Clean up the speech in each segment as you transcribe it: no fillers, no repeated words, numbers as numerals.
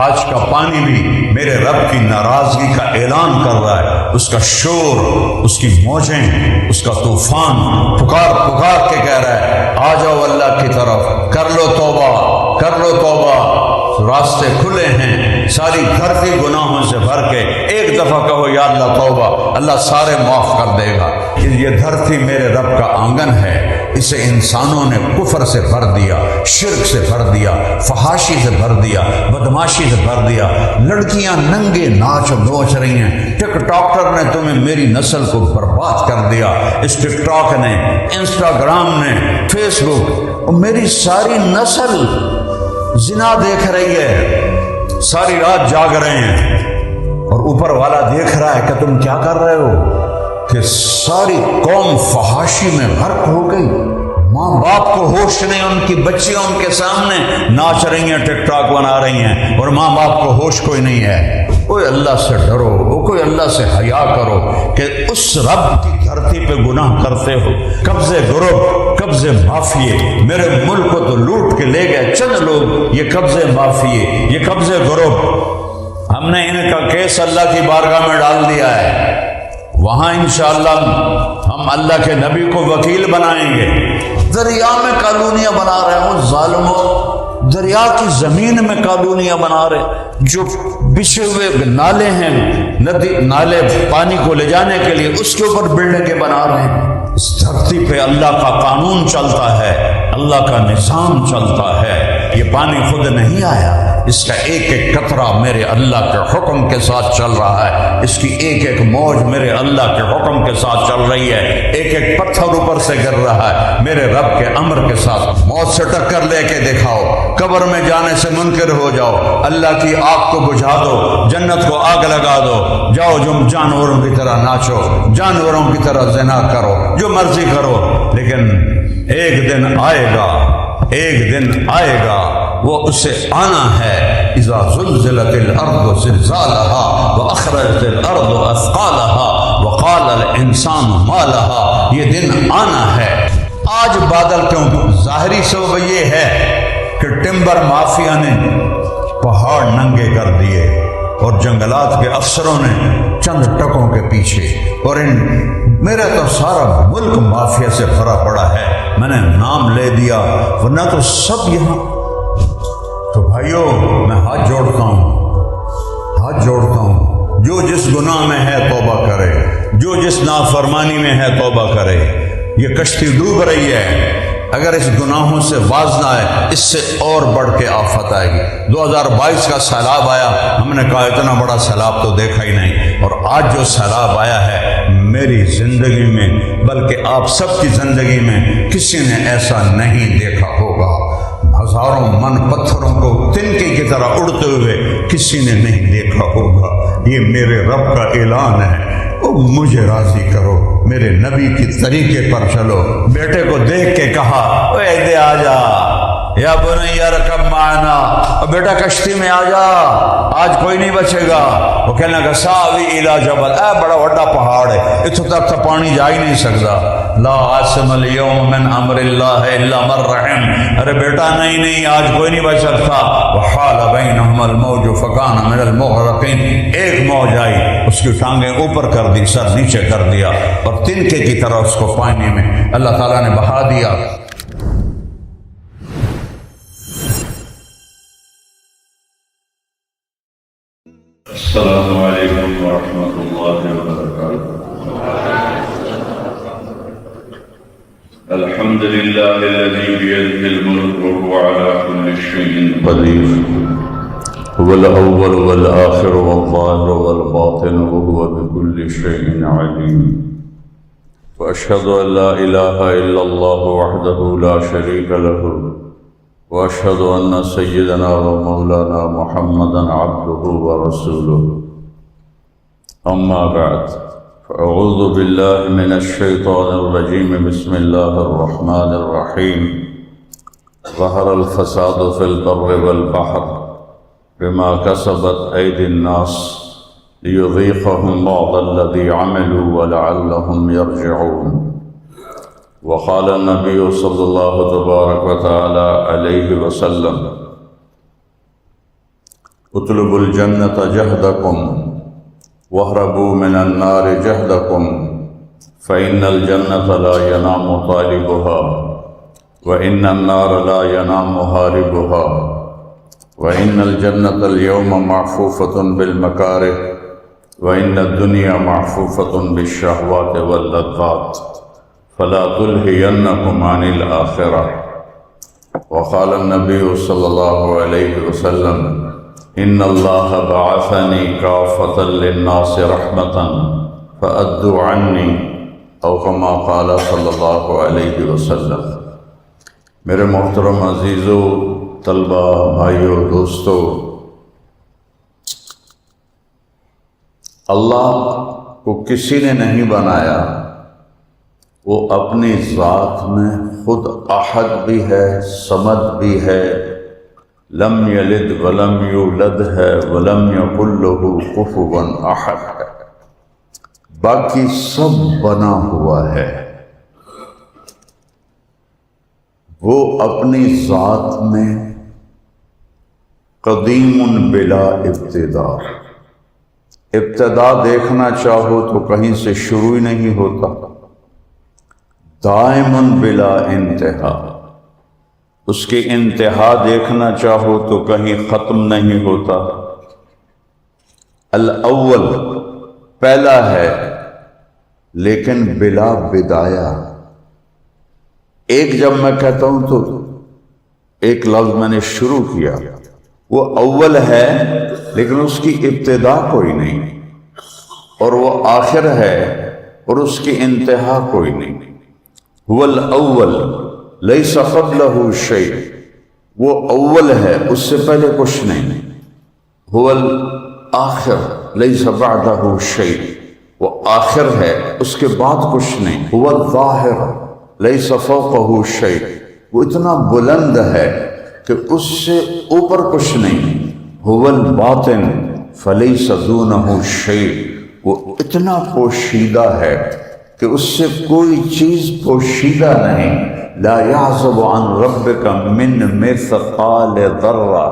آج کا پانی بھی میرے رب کی ناراضگی کا اعلان کر رہا ہے، اس کا شور، اس کی موجیں، اس کا طوفان پکار پکار کے کہہ رہا ہے آ جاؤ اللہ کی طرف، کر لو توبہ، کر لو توبہ، راستے کھلے ہیں، ساری دھرتی گناہوں سے بھر کے ایک دفعہ کہو یا اللہ توبہ، اللہ سارے معاف کر دے گا۔ یہ دھرتی میرے رب کا آنگن ہے، اسے انسانوں نے کفر سے بھر دیا، شرک سے بھر دیا، فحاشی سے بھر دیا، بدماشی سے بھر دیا، لڑکیاں ننگے ناچ نوچ رہی ہیں، ٹک ٹاکر نے تمہیں میری نسل کو برباد کر دیا، اس ٹک ٹاک نے، انسٹاگرام نے، فیس بک، اور میری ساری نسل زنا دیکھ رہی ہے، ساری رات جاگ رہے ہیں، اور اوپر والا دیکھ رہا ہے کہ تم کیا کر رہے ہو، کہ ساری قوم فحاشی میں غرق ہو گئی، ماں باپ کو ہوش نہیں، ان کی بچیاں ان کے سامنے ناچ رہی ہیں، ٹک ٹاک بنا رہی ہیں، اور ماں باپ کو ہوش کوئی نہیں ہے۔ کوئی اللہ سے ڈرو، کوئی اللہ سے حیا کرو کہ اس رب کی دھرتی پہ گناہ کرتے ہو۔ قبضے گروہ، قبضے مافیے، میرے ملک کو تو لوٹ کے لے گئے چند لوگ، یہ قبضے مافیے، یہ قبضے گروہ، ہم نے ان کا کیس اللہ کی بارگاہ میں ڈال دیا ہے، وہاں انشاءاللہ ہم اللہ کے نبی کو وکیل بنائیں گے۔ دریا میں کالونیاں بنا رہے ہوں ظالموں، دریا کی زمین میں کالونیاں بنا رہے، جو بچھے ہوئے نالے ہیں، ندی نالے پانی کو لے جانے کے لیے، اس کے اوپر بلڈنگیں بنا رہے ہیں۔ اس دھرتی پہ اللہ کا قانون چلتا ہے، اللہ کا نظام چلتا ہے، یہ پانی خود نہیں آیا، اس کا ایک ایک قطرہ میرے اللہ کے حکم کے ساتھ چل رہا ہے، اس کی ایک ایک موج میرے اللہ کے حکم کے ساتھ چل رہی ہے، ایک ایک پتھر اوپر سے گر رہا ہے میرے رب کے امر کے ساتھ۔ موت سے ٹکر لے کے دکھاؤ، قبر میں جانے سے منکر ہو جاؤ، اللہ کی آگ کو بجھا دو، جنت کو آگ لگا دو، جاؤ جو جانوروں کی طرح ناچو، جانوروں کی طرح زنا کرو، جو مرضی کرو، لیکن ایک دن آئے گا، ایک دن آئے گا، وہ اسے آنا ہے۔ اذا زلزلت الارض زلزالها واخرجت الارض اثقالها وقال الانسان ما لها، یہ دن آنا ہے۔ آج بادل کیوں؟ ظاہری سبب یہ ہے کہ ٹمبر مافیا نے پہاڑ ننگے کر دیے، اور جنگلات کے افسروں نے چند ٹکوں کے پیچھے، اور میرا تو سارا ملک مافیا سے بھرا پڑا ہے، میں نے نام لے دیا، ورنہ تو سب یہاں۔ تو بھائیو، میں ہاتھ جوڑتا ہوں، جو جس گناہ میں ہے توبہ کرے، جو جس نافرمانی میں ہے توبہ کرے۔ یہ کشتی ڈوب رہی ہے، اگر اس گناہوں سے باز نہ آئے، اس سے اور بڑھ کے آفت آئے گی۔ 2022 کا سیلاب آیا، ہم نے کہا اتنا بڑا سیلاب تو دیکھا ہی نہیں، اور آج جو سیلاب آیا ہے میری زندگی میں، بلکہ آپ سب کی زندگی میں کسی نے ایسا نہیں دیکھا ہوگا۔ ہزاروں من پتھروں کو تنکے کی طرح اڑتے ہوئے کسی نے نہیں دیکھا ہوگا۔ یہ میرے رب کا اعلان ہے، مجھے راضی کرو، میرے نبی کی طریقے پر چلو۔ بیٹے کو دیکھ کے کہا اے ادھر آ جا، یا بنی ارکب معنا، اور بیٹا کشتی میں آ جا، آج کوئی نہیں بچے گا۔ وہ کہنے لگا ساوی الی جبل، اے بڑا بڑا پہاڑ ہے، اتنے تک تو پانی جا ہی نہیں سکتا۔ لا عاصم اليوم من امر اللہ الا من رحم، ارے بیٹا نہیں آج کوئی نہیں بچ سکتا۔ وحال بینہم الموج فکان من المغرقین، ایک موج آئی، اس کی ٹانگیں اوپر کر دی، سر نیچے کر دیا، اور تنکے کی طرح اس کو پانی میں اللہ تعالیٰ نے بہا دیا۔ السلام علیکم ورحمۃ اللہ وبرکاتہ۔ الحمد للہ الذی بیدہ الملک وهو علی کل شیء قدیر، هو الاول والآخر والظاہر والباطن وهو بكل شیء علیم، واشهد ان لا الہ الا اللہ وحدہ لا شریک له، واشهد ان سیدنا ومولانا محمدا عبده ورسوله۔ اما بعد، فاعوذ باللہ من الشیطان الرجیم، بسم اللہ الرحمن الرحیم۔ ظہر الفساد فی البر والبحر بما کسبت ایدی الناس لیذیقہم بعض الذی عملوا ولعلہم یرجعون۔ وقال النبی صلی اللہ تبارک و تعالی علیہ وسلم: اطلبوا الجنة جهدكم واهربوا من النار جهدكم فإن الجنة لا ينام طالبها وإن النار لا ينام هاربها وإن الجنة اليوم معفوفة بالمكاره وإن الدنيا معفوفة بالشهوات واللذات فلا تلهينكم عن الآخرة. وقال النبي صلى الله عليه وسلم إن الله بعثني كافة للناس رحمة فأدوا عني أو كما قال صلی اللہ علیہ وسلم۔ میرے محترم عزیزو، طلبہ، بھائیو، دوستو، اللہ کو کسی نے نہیں بنایا، وہ اپنی ذات میں خود احد بھی ہے، صمد بھی ہے، لم یلد ولم یولد ہے، ولم یکن لہ کفوا احد ہے، باقی سب بنا ہوا ہے۔ وہ اپنی ذات میں قدیم بلا ابتدا، ابتدا دیکھنا چاہو تو کہیں سے شروع ہی نہیں ہوتا، دائم بلا انتہا، اس کی انتہا دیکھنا چاہو تو کہیں ختم نہیں ہوتا۔ الاول پہلا ہے لیکن بلا بدایہ۔ ایک جب میں کہتا ہوں تو ایک لفظ میں نے شروع کیا، وہ اول ہے لیکن اس کی ابتدا کوئی نہیں، اور وہ آخر ہے اور اس کی انتہا کوئی نہیں۔ هو الاول لیس قبلہ شیء، وہ اول ہے، اس سے پہلے کچھ نہیں۔ هو الآخر لیس بعدہ شیء، وہ آخر ہے، اس کے بعد کچھ نہیں۔ هو الظاہر لیس فوقہ شیء، وہ اتنا بلند ہے کہ اس سے اوپر کچھ نہیں۔ هو الباطن فلیس دونہ شیء، وہ اتنا پوشیدہ ہے کہ اس سے کوئی چیز پوشیدہ نہیں۔ لا یعزب عن ربک من مثقال ذرہ،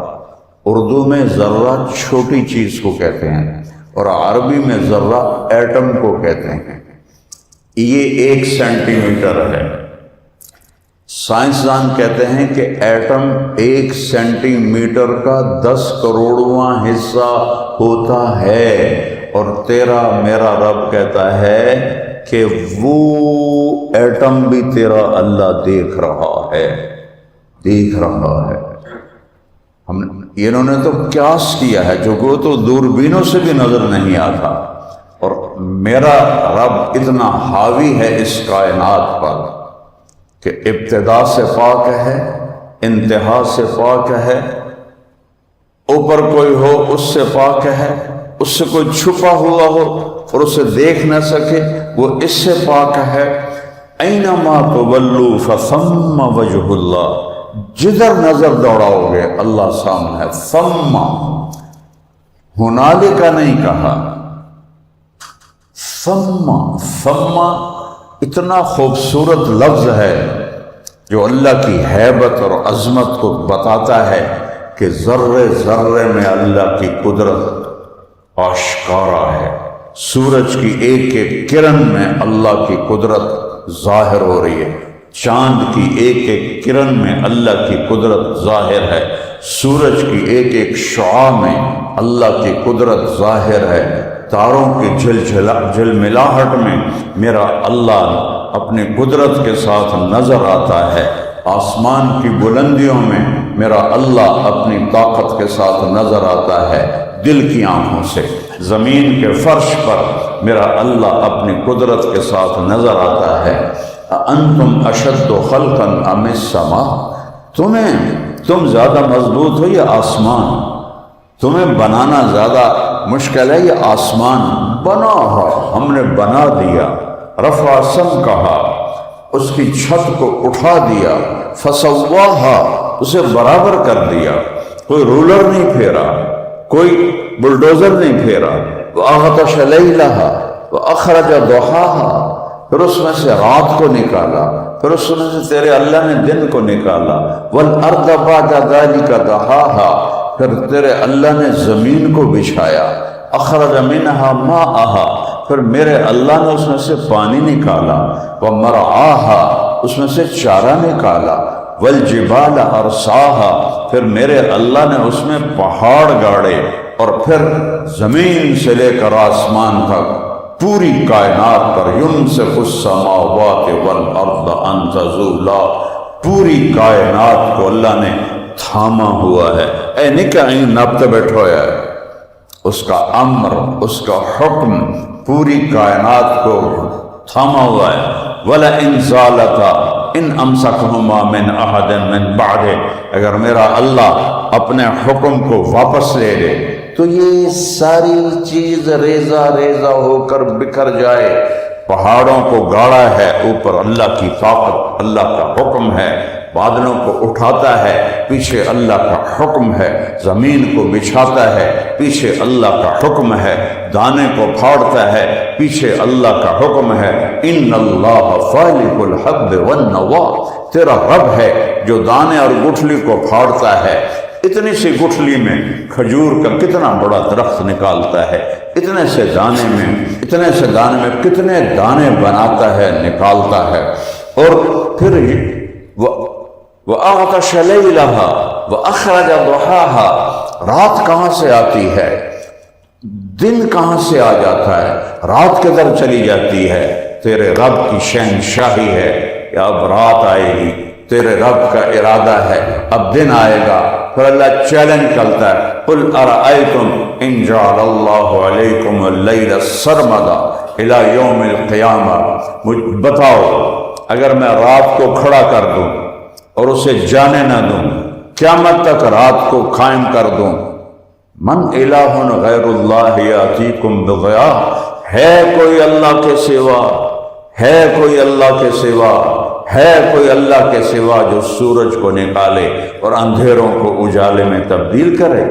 اردو میں ذرہ چھوٹی چیز کو کہتے ہیں اور عربی میں ذرہ ایٹم کو کہتے ہیں۔ یہ 1 سینٹی میٹر ہے۔ سائنسدان کہتے ہیں کہ ایٹم 1 سینٹی میٹر کا 10 کروڑواں حصہ ہوتا ہے، اور تیرا میرا رب کہتا ہے کہ وہ ایٹم بھی تیرا اللہ دیکھ رہا ہے، دیکھ رہا ہے۔ انہوں نے تو قیاس کیا ہے جو کو تو دوربینوں سے بھی نظر نہیں آتا، اور میرا رب اتنا حاوی ہے اس کائنات پر کہ ابتدا سے پاک ہے، انتہا سے پاک ہے، اوپر کوئی ہو اس سے پاک ہے، اس سے کوئی چھپا ہوا ہو اور اسے دیکھ نہ سکے وہ اس سے پاک ہے۔ اینما تولوا فثم وجہ اللہ، جدھر نظر دوڑاؤ گے اللہ سامنے ہے۔ ثم ہنالک نہیں کہا، ثم اتنا خوبصورت لفظ ہے جو اللہ کی ہیبت اور عظمت کو بتاتا ہے کہ ذرے ذرے میں اللہ کی قدرت آشکارا ہے۔ سورج کی ایک ایک کرن میں اللہ کی قدرت ظاہر ہو رہی ہے، چاند کی ایک ایک کرن میں اللہ کی قدرت ظاہر ہے، سورج کی ایک ایک شعاع میں اللہ کی قدرت ظاہر ہے، تاروں کی جھلملاہٹ میں میرا اللہ اپنی قدرت کے ساتھ نظر آتا ہے، آسمان کی بلندیوں میں میرا اللہ اپنی طاقت کے ساتھ نظر آتا ہے، دل کی آنکھوں سے زمین کے فرش پر میرا اللہ اپنی قدرت کے ساتھ نظر آتا ہے۔ انتم اشد خلقا ام السماء، تم زیادہ مضبوط ہو یا آسمان؟ تمہیں بنانا زیادہ مشکل ہے یا آسمان؟ بنا ہے، ہم نے بنا دیا۔ رفع سمکہا، اس کی چھت کو اٹھا دیا، فسواہا، اسے برابر کر دیا، کوئی رولر نہیں پھیرا، کوئی بلڈوزر نہیں پھیرا۔ وَأَغْطَشَ لَيْلَهَا وَأَخْرَجَ ضُحَاهَا، پھر اس میں سے رات کو نکالا، پھر اس میں سے تیرے اللہ نے دن کو نکالا۔ وَالْأَرْضَ بَعْدَ ذَلِكَ دَحَاهَا، پھر تیرے اللہ نے زمین کو بچھایا، اخرج منہا ماءہا، پھر میرے اللہ نے اس میں سے پانی نکالا، ومرعاہا، اس میں سے چارہ نکالا، والجبال ارساہا، پھر میرے اللہ نے اس میں پہاڑ گاڑے، اور پھر زمین سے لے کر آسمان تک پوری کائنات پر یمسک السماوات والارض ان تزولا، پوری کائنات کو اللہ نے تھاما ہوا ہے، اے نکہیں نبت بیٹھو ہے، اس کا امر، اس کا حکم پوری کائنات کو تھاما ہوا ہے۔ وَلَئِنْ زَالَتَا ان امسکہما من احد من بعدہ، اگر میرا اللہ اپنے حکم کو واپس لے لے تو یہ ساری چیز ریزہ ریزہ ہو کر بکھر جائے۔ پہاڑوں کو گاڑا ہے، اوپر اللہ کی طاقت، اللہ کا حکم ہے، بادلوں کو اٹھاتا ہے، پیچھے اللہ کا حکم ہے، زمین کو بچھاتا ہے، پیچھے اللہ کا حکم ہے، دانے کو پھاڑتا ہے، پیچھے اللہ کا حکم ہے۔ ان اللہ فالق الحب والنوا، تیرا رب ہے جو دانے اور گٹھلی کو پھاڑتا ہے۔ اتنی سی گٹھلی میں کھجور کا کتنا بڑا درخت نکالتا ہے، اتنے سے دانے میں کتنے دانے بناتا ہے، نکالتا ہے۔ اور پھر وَأَغْطَشَ لَيْلَهَا وَأَخْرَجَ ضُحَاهَا، رات کہاں سے آتی ہے، دن کہاں سے آ جاتا ہے، رات کدھر چلی جاتی ہے؟ تیرے رب کی شہنشاہی ہے کہ اب رات آئے گی، تیرے رب کا ارادہ ہے اب دن آئے گا۔ پھر اللہ چیلنج کرتا ہے، قُلْ أَرَأَيْتُمْ إِنْ جَعَلَ اللَّهُ عَلَيْكُمُ اللَّيْلَ سَرْمَدًا إِلَى يَوْمِ الْقِيَامَةِ، بتاؤ اگر میں رات کو کھڑا کر دوں اور اسے جانے نہ دوں، قیامت تک رات کو قائم کر دوں، من الہ غیر اللہ یاتیکم بضیاء، ہے کوئی اللہ کے سوا، ہے کوئی اللہ کے سوا، ہے کوئی اللہ کے سوا جو سورج کو نکالے اور اندھیروں کو اجالے میں تبدیل کرے؟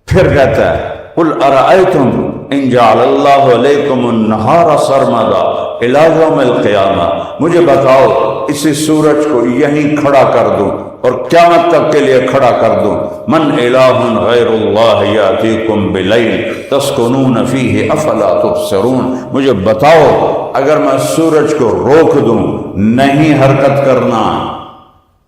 پھر کہتا ہے قل ارأیتم ان جعل اللہ علیکم النہار سرمدا الی یوم القیامہ، مجھے بتاؤ اسی سورج کو یہیں کھڑا کر دوں اور قیامت تک کے لیے کھڑا کر دوں، من الہ غیر اللہ یاتیکم بلیل تسکنون فیہ افلا تبصرون، مجھے بتاؤ اگر میں سورج کو روک دوں، نہیں حرکت کرنا،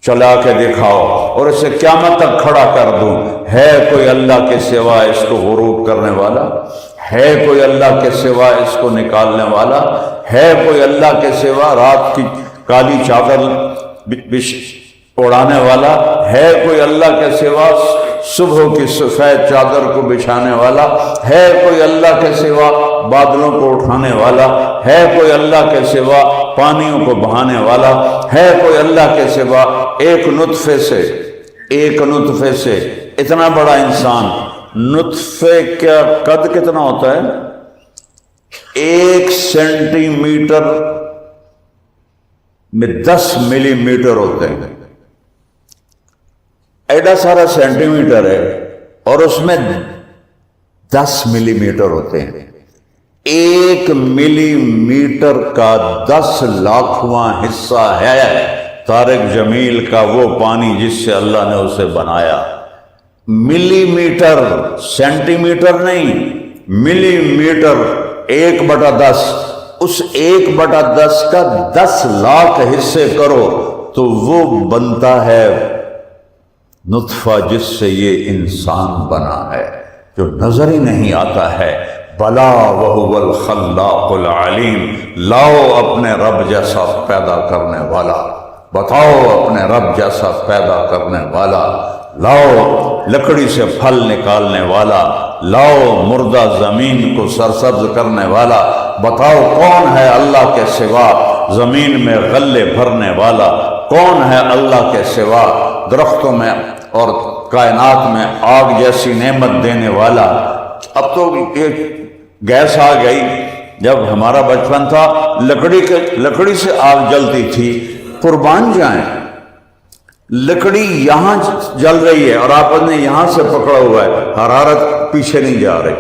چلا کے دکھاؤ، اور اسے قیامت تک کھڑا کر دوں، ہے کوئی اللہ کے سوا اس کو غروب کرنے والا؟ ہے کوئی اللہ کے سوا اس کو نکالنے والا؟ ہے کوئی اللہ کے سوا رات کی کالی چادر اڑانے والا؟ ہے کوئی اللہ کے سوا صبح کی سفید چادر کو بچھانے والا؟ ہے کوئی اللہ کے سوا بادلوں کو اٹھانے والا؟ ہے کوئی اللہ کے سوا پانیوں کو بہانے والا؟ ہے کوئی اللہ کے سوا ایک نطفے سے اتنا بڑا انسان، نطفے کا قد کتنا ہوتا ہے؟ 1 سینٹی میٹر میں 10 ملی میٹر ہوتے ہیں، ایڈا سارا سینٹی میٹر ہے اور اس میں 10 ملی میٹر ہوتے ہیں۔ 1 ملی میٹر کا 10 لاکھواں حصہ ہے طارق جمیل کا وہ پانی جس سے اللہ نے اسے بنایا۔ ملی میٹر، سینٹی میٹر نہیں، ملی میٹر 1/10، اس 1/10 کا 10 لاکھ حصے کرو تو وہ بنتا ہے نطفہ جس سے یہ انسان بنا ہے، جو نظر ہی نہیں آتا ہے۔ بلا وہو الخلاق العلیم، لاؤ اپنے رب جیسا پیدا کرنے والا، بتاؤ اپنے رب جیسا پیدا کرنے والا، لاؤ لکڑی سے پھل نکالنے والا، لاؤ مردہ زمین کو سرسبز کرنے والا، بتاؤ کون ہے اللہ کے سوا زمین میں غلے بھرنے والا، کون ہے اللہ کے سوا درختوں میں اور کائنات میں آگ جیسی نعمت دینے والا۔ اب تو ایک گیس آ گئی، جب ہمارا بچپن تھا لکڑی سے آگ جلتی تھی، قربان جائیں، لکڑی یہاں جل رہی ہے اور آپ نے یہاں سے پکڑا ہوا ہے، حرارت پیچھے نہیں جا رہی،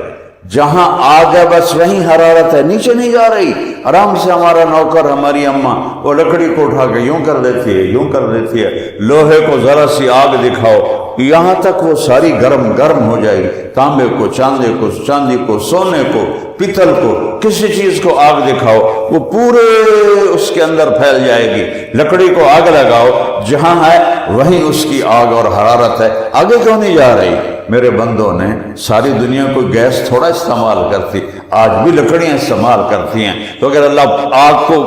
جہاں آگ ہے بس وہیں حرارت ہے، نیچے نہیں جا رہی۔ آرام سے ہمارا نوکر، ہماری اماں وہ لکڑی کو اٹھا کے یوں کر دیتی ہے، یوں کر دیتی ہے، لوہے کو ذرا سی آگ دکھاؤ یہاں تک وہ ساری گرم گرم ہو جائے گی، تانبے کو، چاندی کو، سونے کو، پیتل کو، کسی چیز کو آگ دکھاؤ وہ پورے اس کے اندر پھیل جائے گی۔ لکڑی کو آگ لگاؤ، جہاں ہے وہیں اس کی آگ اور حرارت ہے، آگے کیوں نہیں جا رہی؟ میرے بندوں نے ساری دنیا کو گیس تھوڑا استعمال کرتی، آج بھی لکڑیاں استعمال کرتی ہیں، تو اگر اللہ آگ کو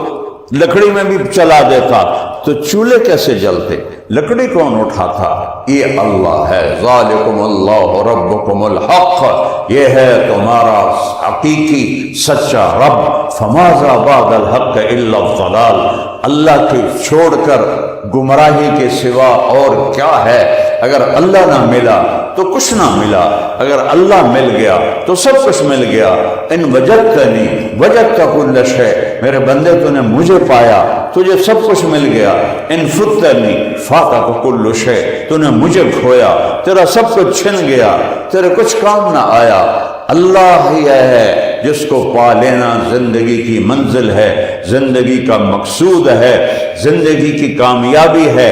لکڑی میں بھی چلا دیتا تو چولہے کیسے جلتے؟ لکڑی کون اٹھاتا؟ یہ اللہ ہے۔ ذالکم اللہ ربکم الحق، یہ ہے تمہارا حقیقی سچا رب۔ فماذا بعد الحق الا الضلال، اللہ کے چھوڑ کر گمراہی کے سوا اور کیا ہے؟ اگر اللہ نہ ملا تو کچھ نہ ملا، اگر اللہ مل گیا تو سب کچھ مل گیا۔ ان وجدتنی وجدت کل شیء، میرے بندے تو نے مجھے پایا تجھے سب کچھ مل گیا۔ ان فتنی فاتک کل شیء، تو نے مجھے کھویا تیرا سب کچھ چھن گیا، تیرے کچھ کام نہ آیا۔ اللہ ہی ہے جس کو پا لینا زندگی کی منزل ہے، زندگی کا مقصود ہے، زندگی کی کامیابی ہے۔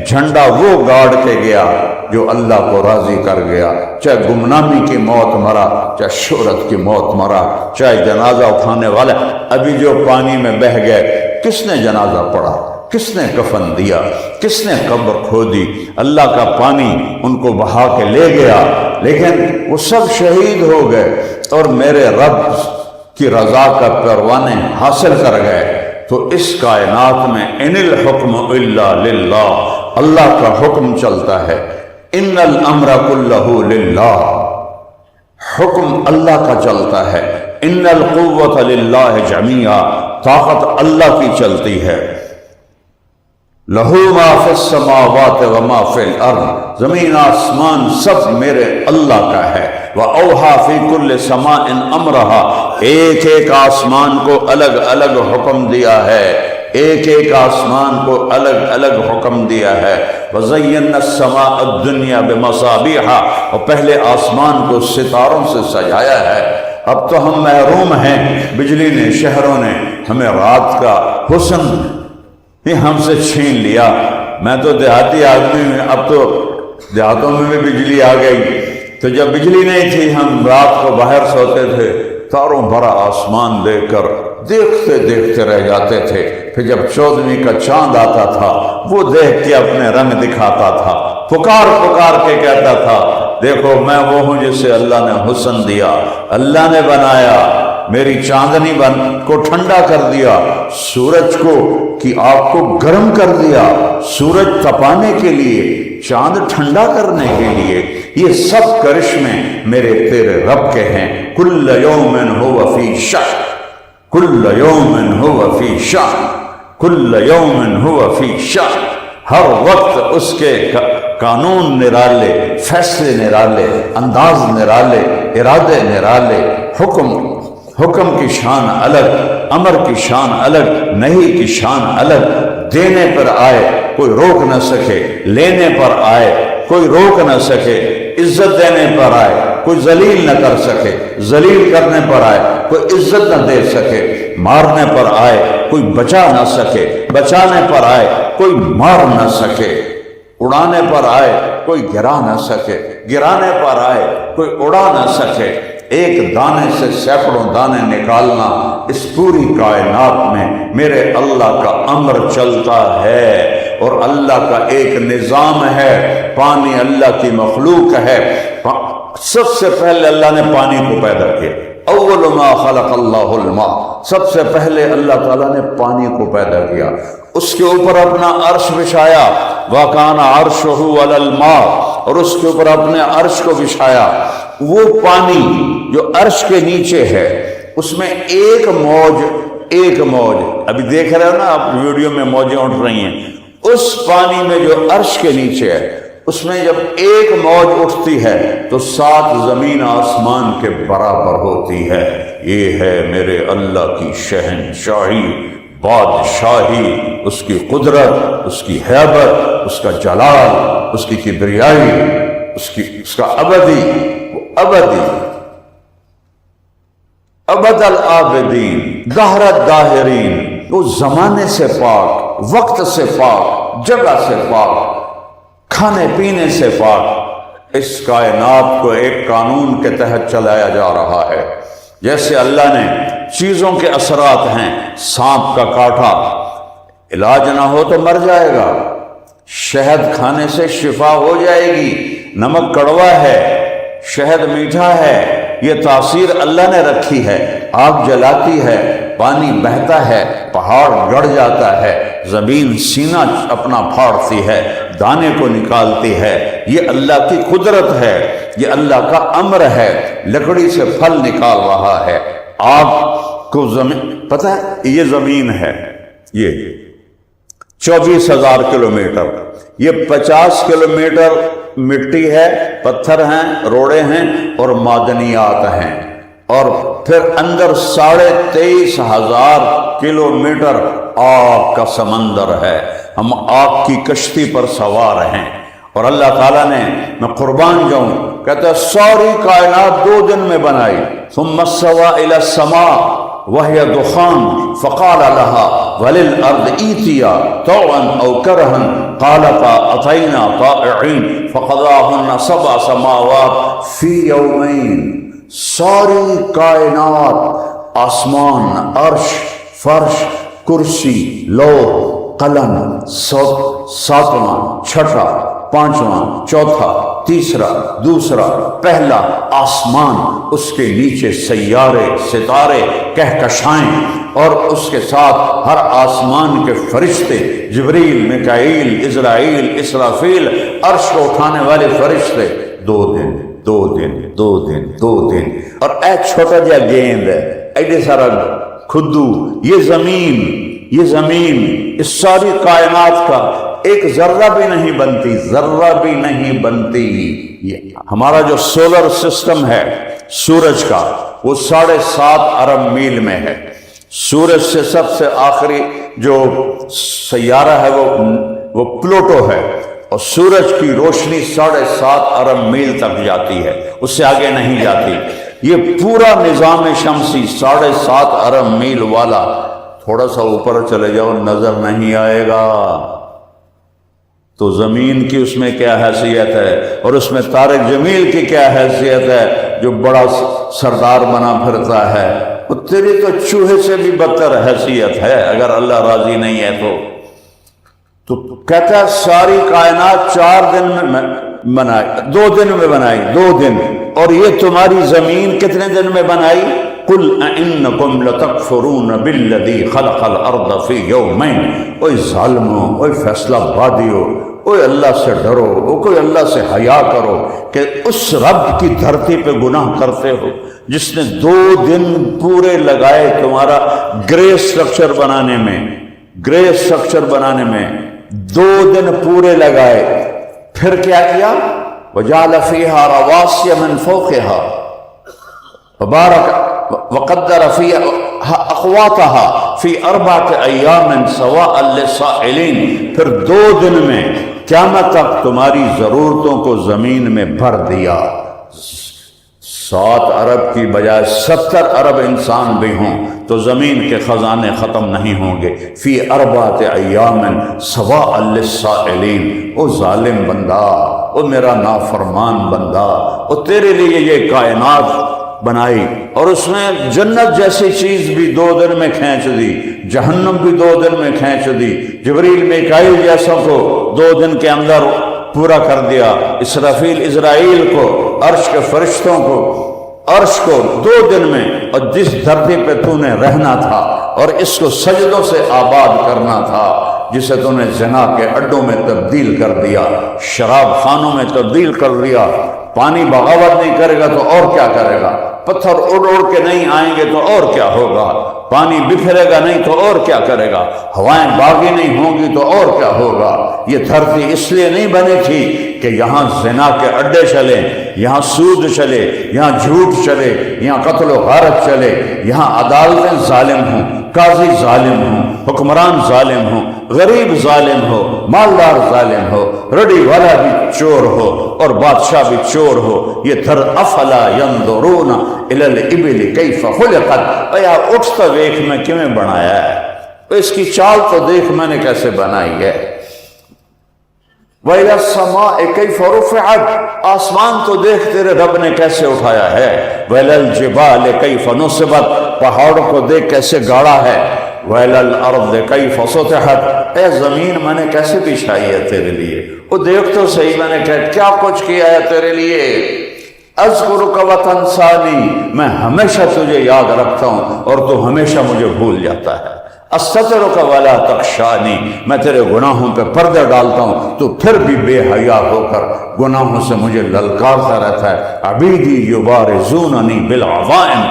جھنڈا وہ گاڑ کے گیا جو اللہ کو راضی کر گیا، چاہے گمنامی کی موت مرا، چاہے شہرت کی موت مرا، چاہے جنازہ اٹھانے والا۔ ابھی جو پانی میں بہہ گئے، کس نے جنازہ پڑھا؟ کس نے کفن دیا؟ کس نے قبر کھودی؟ اللہ کا پانی ان کو بہا کے لے گیا، لیکن وہ سب شہید ہو گئے اور میرے رب کی رضا کا پروانے حاصل کر گئے۔ تو اس کائنات میں ان الحکم الا للہ، اللہ کا حکم چلتا ہے۔ ان الامر کلہ للہ، حکم اللہ کا چلتا ہے۔ ان القوۃ للہ جمیعا، طاقت اللہ کی چلتی ہے۔ لہو ما فی السماوات وما فی الارض، زمین آسمان سب میرے اللہ کا ہے۔ وَأَوْحَى فِي كُلِّ سَمَاءٍ أَمْرَهَا، ایک ایک آسمان کو الگ الگ حکم دیا ہے، ایک ایک آسمان کو الگ الگ حکم دیا ہے۔ وَزَيَّنَّا السَّمَاءَ الدُّنْيَا بِمَصَابِيحَ، اور پہلے آسمان کو ستاروں سے سجایا ہے۔ اب تو ہم محروم ہیں، بجلی نے، شہروں نے ہمیں رات کا حسن یہ ہم سے چھین لیا۔ میں تو دیہاتی آدمی ہوں، اب تو دیہاتوں میں بھی بجلی آ گئی، تو جب بجلی نہیں تھی ہم رات کو باہر سوتے تھے، تاروں بھرا آسمان دیکھ کر دیکھتے دیکھتے رہ جاتے تھے۔ پھر جب 14ویں کا چاند آتا تھا وہ دیکھ کے اپنے رنگ دکھاتا تھا، پکار پکار کے کہتا تھا دیکھو میں وہ ہوں جسے اللہ نے حسن دیا، اللہ نے بنایا، میری چاندنی کو ٹھنڈا کر دیا، سورج کو کی آگ کو گرم کر دیا، سورج تپانے کے لیے، چاند ٹھنڈا کرنے کے لیے۔ یہ سب کرشمے میرے تیرے رب کے ہیں۔ کل یوم ہوا فی شأن، کل یوم ہوا فی شأن، کل یوم ہوا فی شأن، ہر وقت اس کے قانون نرالے، فیصلے نرالے، انداز نرالے، ارادے نرالے، حکم کی شان الگ، امر کی شان الگ، نہیں کی شان الگ۔ دینے پر آئے کوئی روک نہ سکے، لینے پر آئے کوئی روک نہ سکے، عزت دینے پر آئے کوئی ذلیل نہ کر سکے، ذلیل کرنے پر آئے کوئی عزت نہ دے سکے، مارنے پر آئے کوئی بچا نہ سکے، بچانے پر آئے کوئی مار نہ سکے، اڑانے پر آئے کوئی گرا نہ سکے، گرانے پر آئے کوئی اڑا نہ سکے۔ ایک دانے سے سینکڑوں دانے نکالنا، اس پوری کائنات میں میرے اللہ کا امر چلتا ہے، اور اللہ کا ایک نظام ہے۔ پانی اللہ کی مخلوق ہے، سب سے پہلے اللہ نے پانی کو پیدا کیا۔ اول ما خلق اللہ الماء، سب سے پہلے اللہ تعالیٰ نے پانی کو پیدا کیا، اس کے اوپر اپنا عرش بچھایا، وَكَانَ عَرْشُهُ عَلَى الْمَاءِ، اور اس کے اوپر اپنے عرش کو بچھایا۔ وہ پانی جو عرش کے نیچے ہے، اس میں ایک موج ابھی دیکھ رہے ہو نا آپ ویڈیو میں، موجیں اٹھ رہی ہیں، اس پانی میں جو عرش کے نیچے ہے، اس میں جب ایک موج اٹھتی ہے تو 7 زمین آسمان کے برابر ہوتی ہے۔ یہ ہے میرے اللہ کی شہنشاہی، بادشاہی، اس کی قدرت، اس کی ہیبت، اس کا جلال، اس کی کبریائی، اس کا ابدی ابد العابدین، دہر الداہرین، وہ زمانے سے پاک، وقت سے پاک، جگہ سے پاک، کھانے پینے سے پاک، اس کائنات کو ایک قانون کے تحت چلایا جا رہا ہے۔ جیسے اللہ نے چیزوں کے اثرات ہیں، سانپ کا کاٹا علاج نہ ہو تو مر جائے گا، شہد کھانے سے شفا ہو جائے گی، نمک کڑوا ہے، شہد میٹھا ہے، یہ تاثیر اللہ نے رکھی ہے۔ آگ جلاتی ہے، پانی بہتا ہے، پہاڑ گڑ جاتا ہے، زمین سینہ اپنا پھاڑتی ہے، دانے کو نکالتی ہے، یہ اللہ کی قدرت ہے، یہ اللہ کا امر ہے۔ لکڑی سے پھل نکال رہا ہے، آگ کو زمین، پتہ ہے یہ زمین ہے، یہ 24,000 کلومیٹر، یہ 50 کلومیٹر مٹی ہے، پتھر ہیں، روڑے ہیں اور معدنیات ہیں، اور پھر اندر 23,500 کلومیٹر آگ کا سمندر ہے۔ ہم آگ کی کشتی پر سوار ہیں، اور اللہ تعالیٰ نے، میں قربان جاؤں، کہتا ہے ساری کائنات 2 دن میں بنائی۔ ثم استوى الى السماء وهي دخان فقال لها وللارض ائتيا طوعا او كرها قالتا اتينا طائعين فقضاهن 7 سماوات في يومين۔ ساری کائنات، آسمان، عرش، فرش، کرسی، لوح، قلم، 7واں، 6واں، 5واں، 4تھا، تیسرا، دوسرا، پہلا آسمان، اس کے نیچے سیارے، ستارے، کہکشائیں، اور اس کے ساتھ ہر آسمان کے فرشتے، جبریل، میکائیل، عزرائیل، اسرافیل، عرش کو اٹھانے والے فرشتے۔ 2 دن، 2 دن، 2 دن، 2 دن، اور اے چھوٹا جا گیند ہے، ایڈے سارا کھدو، یہ زمین، اس ساری کائنات کا ایک ذرہ بھی نہیں بنتی، ذرہ بھی نہیں بنتی۔ یہ ہمارا جو سولر سسٹم ہے سورج کا، وہ 7.5 ارب میل میں ہے۔ سورج سے سب سے آخری جو سیارہ ہے وہ پلوٹو ہے، اور سورج کی روشنی 7.5 ارب میل تک جاتی ہے، اس سے آگے نہیں جاتی۔ یہ پورا نظام شمسی 7.5 ارب میل والا، تھوڑا سا اوپر چلے جاؤ نظر نہیں آئے گا، تو زمین کی اس میں کیا حیثیت ہے، اور اس میں طارق جمیل کی کیا حیثیت ہے جو بڑا سردار بنا پھرتا ہے، وہ تیری تو چوہے سے بھی بدتر حیثیت ہے اگر اللہ راضی نہیں ہے تو کہتا ہے ساری کائنات 4 دن میں بنائی، 2 دن میں بنائی، 2 دن، اور یہ تمہاری زمین کتنے دن میں بنائی؟ قل اَإِنَّكُمْ لَتَكْفُرُونَ بِالَّذِي خَلَقَ الْأَرْضَ فِي يَوْمَيْنِ۔ اوئے ظالموں، اوئے فیصلہ بادیو، اوئے اللہ سے ڈرو، او کوئی اللہ سے حیا کرو کہ اس رب کی دھرتی پہ گناہ کرتے ہو جس نے 2 دن پورے لگائے تمہارا گرے سٹرکچر بنانے میں، 2 دن پورے لگائے، پھر کیا کیا؟ وَجَعَلَ فِيهَا رَوَاسِيَ مِن فَوْقِهَا وَقَدَّرَ فِيهَا أَقْوَاتَهَا فِي 4 أَيَّامٍ سَوَاءً لِّلسَّائِلِينَ۔ پھر 2 دن میں قیامت تک تمہاری ضرورتوں کو زمین میں بھر دیا۔ 7 ارب کی بجائے 70 ارب انسان بھی ہوں تو زمین کے خزانے ختم نہیں ہوں گے۔ فی 4 ایام سواء للسائلین۔ او ظالم بندہ، او میرا نافرمان بندہ، او تیرے لیے یہ کائنات بنائی، اور اس میں جنت جیسی چیز بھی 2 دن میں کھینچ دی، جہنم بھی 2 دن میں کھینچ دی، جبریل میکائیل جیسا کو 2 دن کے اندر پورا کر دیا، اسرافیل اسرائیل کو، عرش کے فرشتوں کو، عرش کو 2 دن میں، اور جس دھرتی پہ تو نے رہنا تھا اور اس کو سجدوں سے آباد کرنا تھا، جسے تو نے زنا کے اڈوں میں تبدیل کر دیا، شراب خانوں میں تبدیل کر دیا، پانی بغاوت نہیں کرے گا تو اور کیا کرے گا، پتھر اڑ اڑ کے نہیں آئیں گے تو اور کیا ہوگا، پانی بکھرے گا نہیں تو اور کیا کرے گا، ہوائیں باغی نہیں ہوں گی تو اور کیا ہوگا۔ یہ دھرتی اس لیے نہیں بنی تھی کہ یہاں زنا کے اڈے چلیں، یہاں سود چلے، یہاں جھوٹ چلے، یہاں قتل و غارت چلے، یہاں عدالتیں ظالم ہوں، قاضی ظالم ہوں، حکمران ظالم ہوں، غریب ظالم ہو، مالدار ظالم ہو، رڈی والا بھی چور ہو اور بادشاہ بھی چور ہو۔ یہ افلا ينظرون الى الابل کیف خلقت، ایا اٹھ تو دیکھ میں کیویں بنایا ہے، اس کی چال تو دیکھ میں نے کیسے بنائی ہے۔ وَإِلَى السَّمَاءِ كَيْفَ رُفِعَتْ، آسمان تو دیکھ تیرے رب نے کیسے اٹھایا ہے، وَإِلَى الْجِبَالِ كَيْفَ نُصِبَتْ، پہاڑوں کو دیکھ کیسے گاڑا ہے، وَإِلَى الْأَرْضِ كَيْفَ سُطِحَتْ، اے زمین میں نے کیسے بچھائی ہے تیرے لیے، وہ دیکھ تو صحیح میں نے کیا کچھ کیا ہے تیرے لیے۔ اذکرک وتنسانی، میں ہمیشہ تجھے یاد رکھتا ہوں اور تو ہمیشہ مجھے بھول جاتا ہے۔ استترک ولا تخشانی، میں تیرے گناہوں پہ پردے ڈالتا ہوں، تو پھر بھی بے حیا ہو کر گناہوں سے مجھے للکارتا رہتا ہے۔ عبیدی یبارزوننی بالعظائم،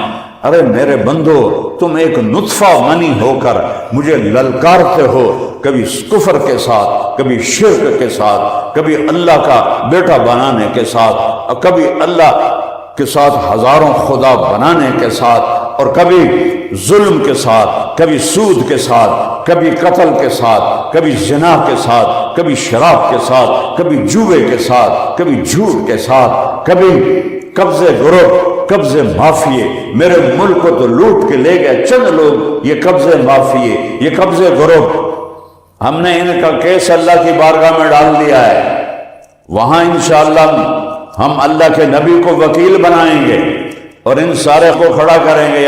ارے میرے بندو تم ایک نطفہ منی ہو کر مجھے للکارتے ہو، کبھی کفر کے ساتھ، کبھی شرک کے ساتھ، کبھی اللہ کا بیٹا بنانے کے ساتھ، اور کبھی اللہ کے ساتھ ہزاروں خدا بنانے کے ساتھ، اور کبھی ظلم کے ساتھ، کبھی سود کے ساتھ، کبھی قتل کے ساتھ، کبھی زنا کے ساتھ، کبھی شراب کے ساتھ، کبھی جوے کے ساتھ، کبھی جھوٹ کے ساتھ، کبھی قبضے گروہ، قبضے مافیے۔ میرے ملک کو تو لوٹ کے لے گئے چند لوگ، یہ قبضے مافیے، یہ قبضے گروہ، ہم نے ان کا کیس اللہ کی بارگاہ میں ڈال دیا ہے، وہاں انشاءاللہ ہم اللہ کے نبی کو وکیل بنائیں گے اور ان سارے کو کھڑا کریں گے،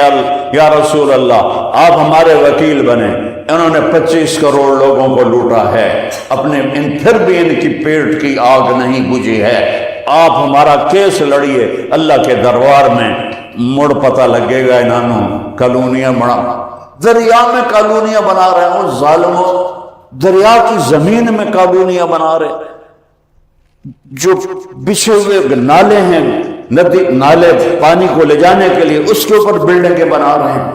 یا رسول اللہ آپ ہمارے وکیل بنے، انہوں نے 25 کروڑ لوگوں کو لوٹا ہے، اپنے پھر بھی ان کی پیٹ کی آگ نہیں بجھی ہے، آپ ہمارا کیس لڑیے اللہ کے دربار میں، مڑ پتہ لگے گا انہوں کالونیاں بنا، دریا میں کالونیاں بنا رہے ہوں ظالموں، دریا کی زمین میں کالونیاں بنا رہے، جو بچھے ہوئے نالے ہیں، ندی نالے پانی کو لے جانے کے لیے، اس کے اوپر بلڈنگیں بنا رہے ہیں۔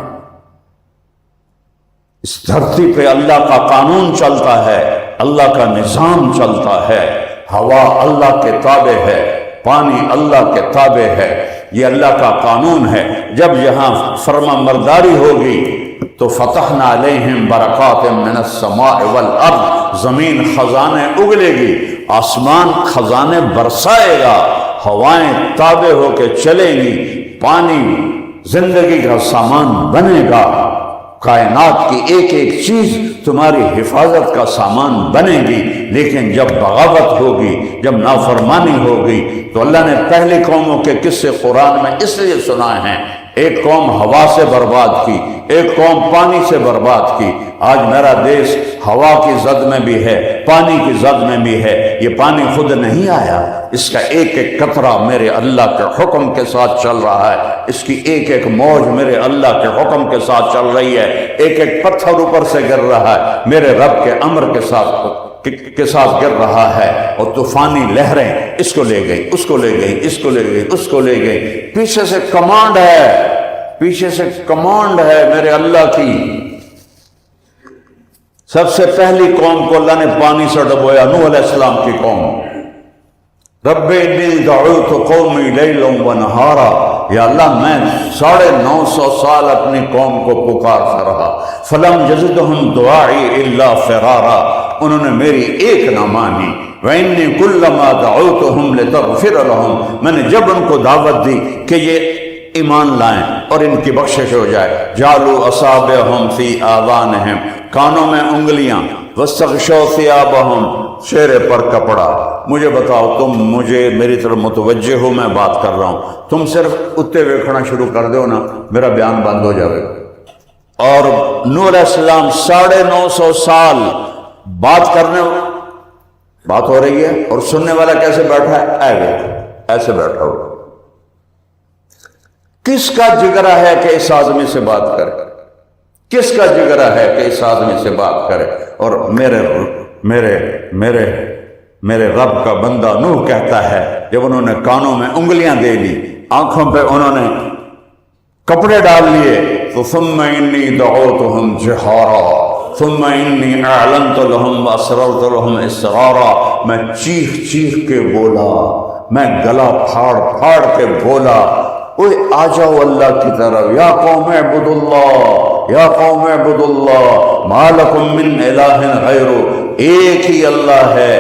اس دھرتی پہ اللہ کا قانون چلتا ہے، اللہ کا نظام چلتا ہے، ہوا اللہ کے تابع ہے، پانی اللہ کے تابع ہے، یہ اللہ کا قانون ہے۔ جب یہاں فرما مرداری ہوگی تو فتحنا علیہم برکات من السماء والارض، زمین خزانے اگلے گی، آسمان خزانے برسائے گا، ہوائیں تابع ہو کے چلیں گی، پانی زندگی کا سامان بنے گا، کائنات کی ایک ایک چیز تمہاری حفاظت کا سامان بنے گی۔ لیکن جب بغاوت ہوگی، جب نافرمانی ہوگی، تو اللہ نے پہلی قوموں کے قصے قرآن میں اس لیے سنائے ہیں، ایک قوم ہوا سے برباد کی، ایک قوم پانی سے برباد کی۔ آج میرا دیش ہوا کی زد میں بھی ہے، پانی کی زد میں بھی ہے، یہ پانی خود نہیں آیا، اس کا ایک ایک قطرہ میرے اللہ کے حکم کے ساتھ چل رہا ہے، اس کی ایک ایک موج میرے اللہ کے حکم کے ساتھ چل رہی ہے، ایک ایک پتھر اوپر سے گر رہا ہے، میرے رب کے امر کے ساتھ گر رہا ہے، اور طوفانی لہریں اس کو لے گئی، اس کو لے گئی، اس کو لے گئی، اس کو لے گئی، پیچھے سے کمانڈ ہے، پیچھے سے کمانڈ ہے میرے اللہ کی۔ سب سے پہلی قوم کو اللہ نے پانی سے ڈبویا، نوح علیہ السلام کی قوم، رب انی دعوت قومی لیلا ونہارا، یا اللہ میں 950 سال اپنی قوم کو پکارتا رہا، فلم یزدہم دعائی الا فرارا، انہوں نے میری ایک نہ مانی، وانی کلما دعوتہم لتغفر لہم، میں نے جب ان کو دعوت دی کہ یہ ایمان لائیں اور ان کی بخشش ہو جائے، جعلوا اصابعہم فی آذانہم، کانوں میں انگلیاں، واستغشوا ثیابہم، چہرے پر کپڑا۔ مجھے بتاؤ، تم مجھے میری طرف متوجہ ہو، میں بات کر رہا ہوں، تم صرف اتے ویکھنا شروع کر دو نا، میرا بیان بند ہو جائے۔ اور نوح علیہ السلام 950 سال بات ہو رہی ہے، اور سننے والا کیسے بیٹھا ہے؟ ایسے بیٹھا ہو۔ کس کا جگرا ہے کہ اس آدمی سے بات کرے؟ کس کا جگرا ہے کہ اس آدمی سے بات کرے؟ اور میرے رب کا بندہ نوح کہتا ہے، جب انہوں نے کانوں میں انگلیاں دے لی، آنکھوں پہ انہوں نے کپڑے ڈال لیے، تو ثم انی دعوتہم جہارا ثم انی اعلنت لہم واسررت لہم اسرارا، میں چیخ چیخ کے بولا، میں گلا پھاڑ پھاڑ کے بولا، اوے آ جاؤ اللہ کی طرف، یا قوم اعبد اللہ، یا قوم اعبد اللہ، ما لکم من الہ غیرہ، ایک ہی اللہ ہے،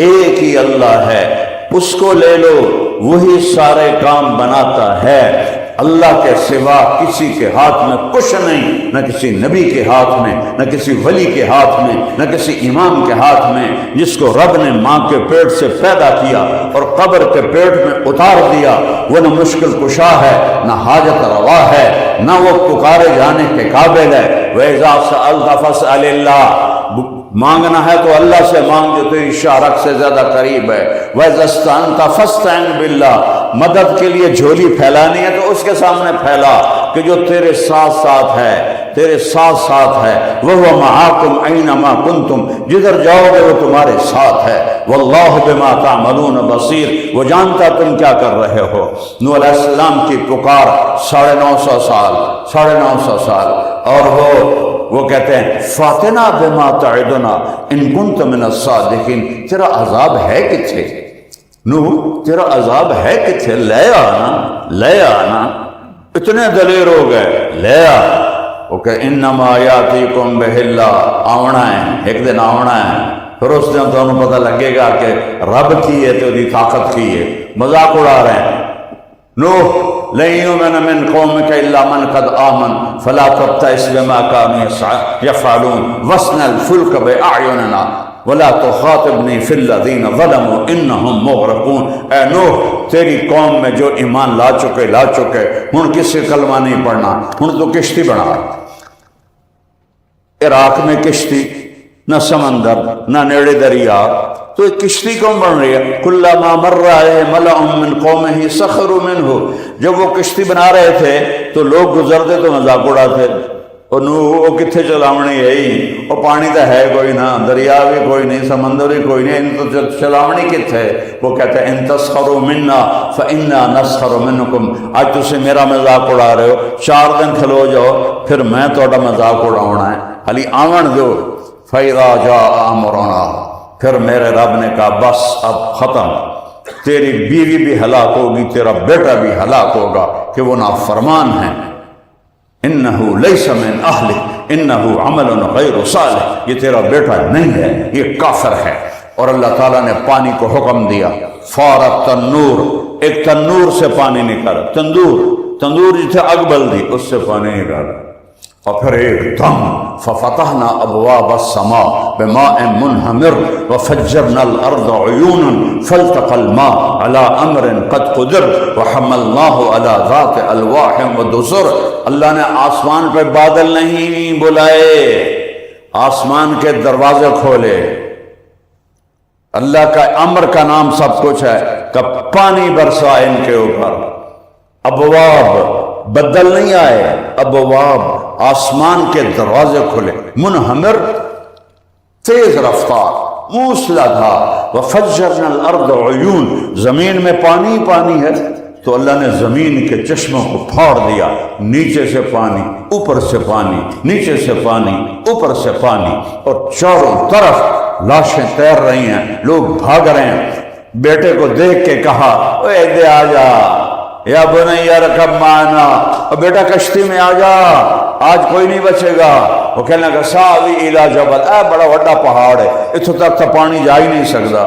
ایک ہی اللہ ہے، اس کو لے لو، وہی سارے کام بناتا ہے۔ اللہ کے سوا کسی کے ہاتھ میں کچھ نہیں، نہ کسی نبی کے ہاتھ میں، نہ کسی ولی کے ہاتھ میں، نہ کسی امام کے ہاتھ میں، جس کو رب نے ماں کے پیٹ سے پیدا کیا اور قبر کے پیٹ میں اتار دیا، وہ نہ مشکل کشا ہے، نہ حاجت روا ہے، نہ وہ پکارے جانے کے قابل ہے۔ وَإِذَا سَأَلْتَ فَاسْأَلِ اللَّهَ، مانگنا ہے تو اللہ سے مانگ جو تیری شارک سے زیادہ قریب ہے۔ وَإِذَا اسْتَعَنْتَ فَاسْتَعِنْ بِاللَّهِ، مدد کے لیے جھولی پھیلانی ہے تو اس کے سامنے پھیلا کہ جو تیرے ساتھ ساتھ ہے، تیرے ساتھ ساتھ ہے۔ وَهُوَ مَعَكُمْ أَيْنَمَا كُنْتُمْ، جدھر جاؤ گے وہ تمہارے ساتھ ہے۔ وَاللَّهُ بِمَا تَعْمَلُونَ بَصِيرٌ، وہ جانتا تم کیا کر رہے ہو۔ نوح علیہ السلام کی پکار 950 سال، اور وہ کہتے ہیں فاتنا بما تعدنا ان کنت من الصادقین، تیرا عذاب ہے کتھے نوح، تیرا عذاب ہے کتھے، لے آنا، اتنے دلیر ہو گئے، لے آ۔ وہ کہ انما یاتیکم بہ اللہ، آونا ہے، ایک دن آونا ہے، پھر اس دن تو انہوں پتہ لگے گا کہ رب کی ہے تو دی طاقت کی ہے، مذاق اڑا رہے ہیں۔ نوح لن یؤمن من قومک الا من قد آمن فلا تبتئس بما كانوا يفعلون واصنع الفلك بأعیننا ولا تخاطبنی فی الذین ظلموا انہم مغرقون۔ اے نوح، تیری قوم میں جو ایمان لا چکے ہن کس سے کلمہ نہیں پڑھنا، ہن تو کشتی بنا۔ عراق میں کشتی، نہ سمندر، نہ نیڑے دریا، تو ایک کشتی کیوں بن رہی ہے؟ کلما مر ملأ من قومہ سخروا منہ، جب وہ کشتی بنا رہے تھے تو لوگ گزرتے تو مذاق اڑاتے، اور نوح وہ کتنے چلاونی ہے ہی، اور پانی تو ہے کوئی نہ، دریا بھی کوئی نہیں، سمندر بھی کوئی نہیں، ان تو چلاونی کتنے؟ وہ کہتے ہیں ان تسخروا منا فانا نسخر منکم، آج تسی میرا مذاق اڑا رہے ہو، 4 دن کھلو جاؤ پھر میں تہاڈا مذاق اڑاونا ہے، خالی آون دو۔ فَإِذَا جَاءَ أَمْرُنَا، پھر میرے رب نے کہا بس اب ختم، تیری بیوی بھی ہلاک ہوگی، تیرا بیٹا بھی ہلاک ہوگا کہ وہ نافرمان ہیں۔ اِنَّهُ لَيْسَ مِنْ أَهْلِكَ إِنَّهُ عَمَلٌ غَيْرُ صَالِحٍ، یہ تیرا بیٹا نہیں ہے، یہ کافر ہے۔ اور اللہ تعالیٰ نے پانی کو حکم دیا، فَارَ التَّنُّورِ، ایک تنور سے پانی نکالا، تندور جتھے اگ بل دی اس سے پانی نکالا، اور پھر ایک دم فَفَتَحْنَا أَبْوَابَ السَّمَاءِ بِمَاءٍ مُنْهَمِرٍ وَفَجَّرْنَا الْأَرْضَ عُيُونًا فَالْتَقَى الْمَاءُ عَلَىٰ أَمْرٍ قَدْ قُدِرَ وَحَمَّلْنَاهُ عَلَىٰ ذَاتِ أَلْوَاحٍ وَدُسُرٍ۔ اللہ نے آسمان پہ بادل نہیں بلائے، آسمان کے دروازے کھولے۔ اللہ کا امر کا نام سب کچھ ہے کہ پانی برسا ان کے اوپر، ابواب، بدل نہیں آئے، ابواب، آسمان کے دروازے کھلے، منہمر، تیز رفتار، موسلا دھار، وفجرنا الارض عیون، زمین میں پانی ہے تو اللہ نے زمین کے چشموں کو پھاڑ دیا، نیچے سے پانی، اوپر سے پانی، نیچے سے پانی، اوپر سے پانی، اور چاروں طرف لاشیں تیر رہی ہیں، لوگ بھاگ رہے ہیں۔ بیٹے کو دیکھ کے کہا اے دے آ جا، یا بنی ارکب معنا، اور بیٹا کشتی میں آ جا، آج کوئی نہیں بچے گا۔ وہ کہنے لگا ساوی الی جبل، اے بڑا وڈا پہاڑ ہے، اتھوں تک تو پانی جا ہی نہیں سکتا۔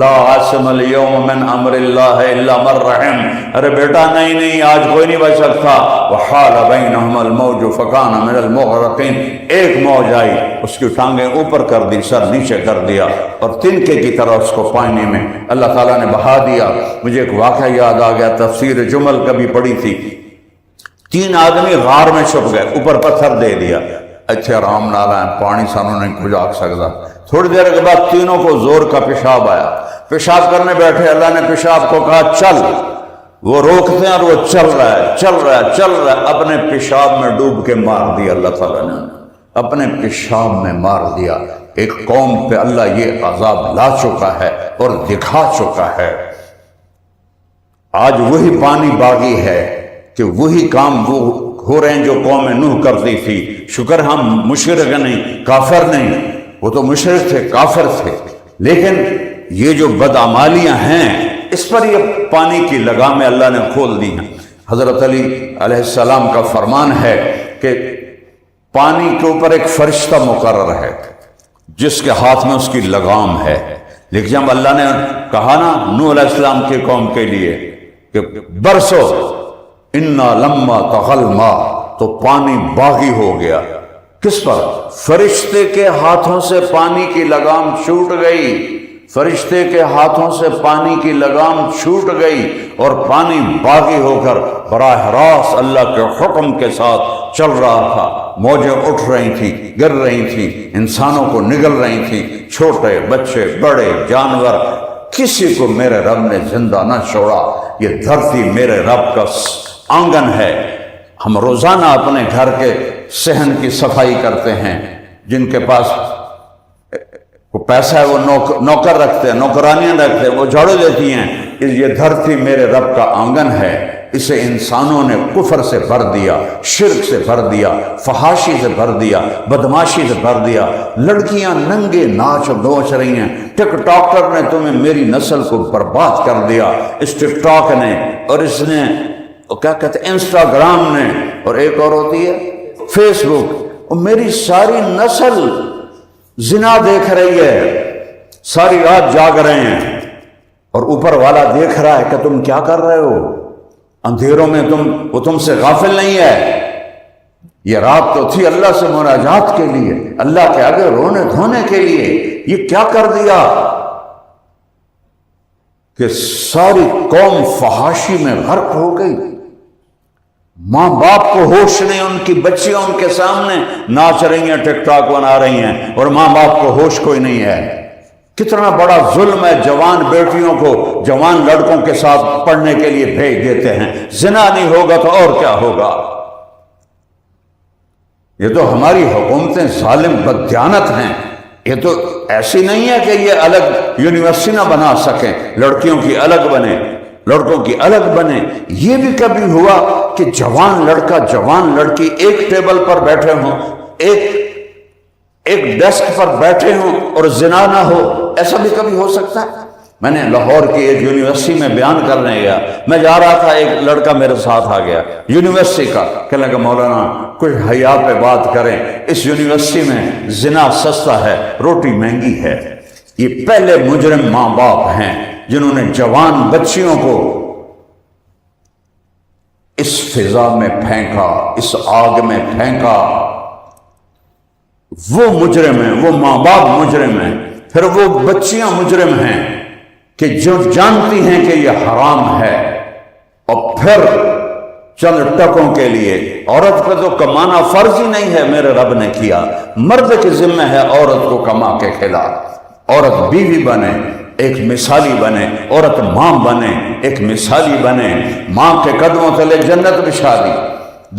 لا عاصم اليوم من امر اللہ الا من رحم، ارے بیٹا نہیں آج کوئی نہیں بچ سکتا۔ وحال بینہم الموج فکان من المغرقین، ایک موج آئی، اس کی ٹانگیں اوپر کر دی، سر نیچے کر دیا، اور تنکے کی طرح اس کو پانی میں اللہ تعالیٰ نے بہا دیا۔ مجھے ایک واقعہ یاد آ گیا، تفسیر جمل کبھی پڑھی تھی، 3 آدمی غار میں چھپ گئے، اوپر پتھر دے دیا، اچھے آرام نال ہے، پانی سانوں نہیں کھجاک سکتا۔ تھوڑی دیر کے بعد تینوں کو زور کا پیشاب آیا، پیشاب کرنے بیٹھے، اللہ نے پیشاب کو کہا چل، وہ روکتے ہیں اور وہ چل رہا ہے، اپنے پیشاب میں ڈوب کے مار دیا، اللہ تعالیٰ نے اپنے پیشاب میں مار دیا۔ ایک قوم پہ اللہ یہ عذاب لا چکا ہے اور دکھا چکا ہے۔ آج وہی پانی باغی ہے کہ وہی کام وہ ہو رہے ہیں جو قوم نوح کرتی تھی۔ شکر ہم مشرک نہیں، کافر نہیں، وہ تو مشرک تھے، کافر تھے، لیکن یہ جو بدعمالیاں ہیں اس پر یہ پانی کی لگامیں اللہ نے کھول دی ہیں۔ حضرت علی علیہ السلام کا فرمان ہے کہ پانی کے اوپر ایک فرشتہ مقرر ہے جس کے ہاتھ میں اس کی لگام ہے، لیکن جب اللہ نے کہا نا نوح علیہ السلام کی قوم کے لیے کہ برسو انا لما طغى الماء، تو پانی باغی ہو گیا۔ کس پر؟ فرشتے کے ہاتھوں سے پانی کی لگام چھوٹ گئی، فرشتے کے ہاتھوں سے پانی کی لگام چھوٹ گئی اور پانی باغی ہو کر براہ راست اللہ کے حکم کے ساتھ چل رہا تھا۔ موجیں اٹھ رہی تھیں، گر رہی تھیں، انسانوں کو نگل رہی تھیں، چھوٹے بچے بڑے جانور، کسی کو میرے رب نے زندہ نہ چھوڑا۔ یہ دھرتی میرے رب کا آنگن ہے۔ ہم روزانہ اپنے گھر کے صحن کی صفائی کرتے ہیں، جن کے پاس پیسہ ہے وہ نوکر رکھتے ہیں، نوکرانیاں رکھتے ہیں، وہ جھاڑو دیتی ہیں۔ یہ دھرتی میرے رب کا آنگن ہے، اسے انسانوں نے کفر سے بھر دیا، شرک سے بھر دیا، فحاشی سے بھر دیا، بدماشی سے بھر دیا۔ لڑکیاں ننگے ناچ نوچ رہی ہیں۔ ٹک ٹاکر نے تمہیں میری نسل کو برباد کر دیا، اس ٹک ٹاک نے، اور اس نے کیا کہتے ہیں انسٹاگرام نے، اور ایک اور ہوتی ہے فیس بک، اور میری ساری نسل زنا دیکھ رہی ہے، ساری رات جاگ رہے ہیں، اور اوپر والا دیکھ رہا ہے کہ تم کیا کر رہے ہو اندھیروں میں، وہ تم سے غافل نہیں ہے۔ یہ رات تو تھی اللہ سے مناجات کے لیے، اللہ کے آگے رونے دھونے کے لیے، یہ کیا کر دیا کہ ساری قوم فحاشی میں غرق ہو گئی۔ ماں باپ کو ہوش نہیں، ان کی بچیاں ان کے سامنے ناچ رہی ہیں، ٹک ٹاک بنا رہی ہیں، اور ماں باپ کو ہوش کوئی نہیں ہے۔ کتنا بڑا ظلم ہے، جوان بیٹیوں کو جوان لڑکوں کے ساتھ پڑھنے کے لیے بھیج دیتے ہیں۔ زنا نہیں ہوگا تو اور کیا ہوگا؟ یہ تو ہماری حکومتیں ظالم بددیانت ہیں۔ یہ تو ایسی نہیں ہے کہ یہ الگ یونیورسٹی نہ بنا سکیں، لڑکیوں کی الگ بنے، لڑکوں کی الگ بنے۔ یہ بھی کبھی ہوا کہ جوان لڑکا جوان لڑکی ایک ٹیبل پر بیٹھے ہوں، ایک ڈیسک پر بیٹھے ہوں اور زنا نہ ہو؟ ایسا بھی کبھی ہو سکتا ہے؟ میں نے لاہور کی ایک یونیورسٹی میں بیان کرنے گیا، میں جا رہا تھا، ایک لڑکا میرے ساتھ آ گیا یونیورسٹی کا، کہنے لگا مولانا کچھ حیا پہ بات کریں، اس یونیورسٹی میں زنا سستا ہے، روٹی مہنگی ہے۔ یہ پہلے مجرم ماں باپ ہیں جنہوں نے جوان بچیوں کو اس فضا میں پھینکا، اس آگ میں پھینکا۔ وہ مجرم ہیں، وہ ماں باپ مجرم ہیں، پھر وہ بچیاں مجرم ہیں کہ جو جانتی ہیں کہ یہ حرام ہے، اور پھر چند ٹکوں کے لیے عورت پہ تو کمانا فرض ہی نہیں ہے، میرے رب نے کیا، مرد کے ذمہ ہے عورت کو کما کے کھلا۔ عورت بیوی بنے، ایک مثالی بنے، عورت ماں بنے، ایک مثالی بنے، ماں کے قدموں تلے جنت بچھا دی۔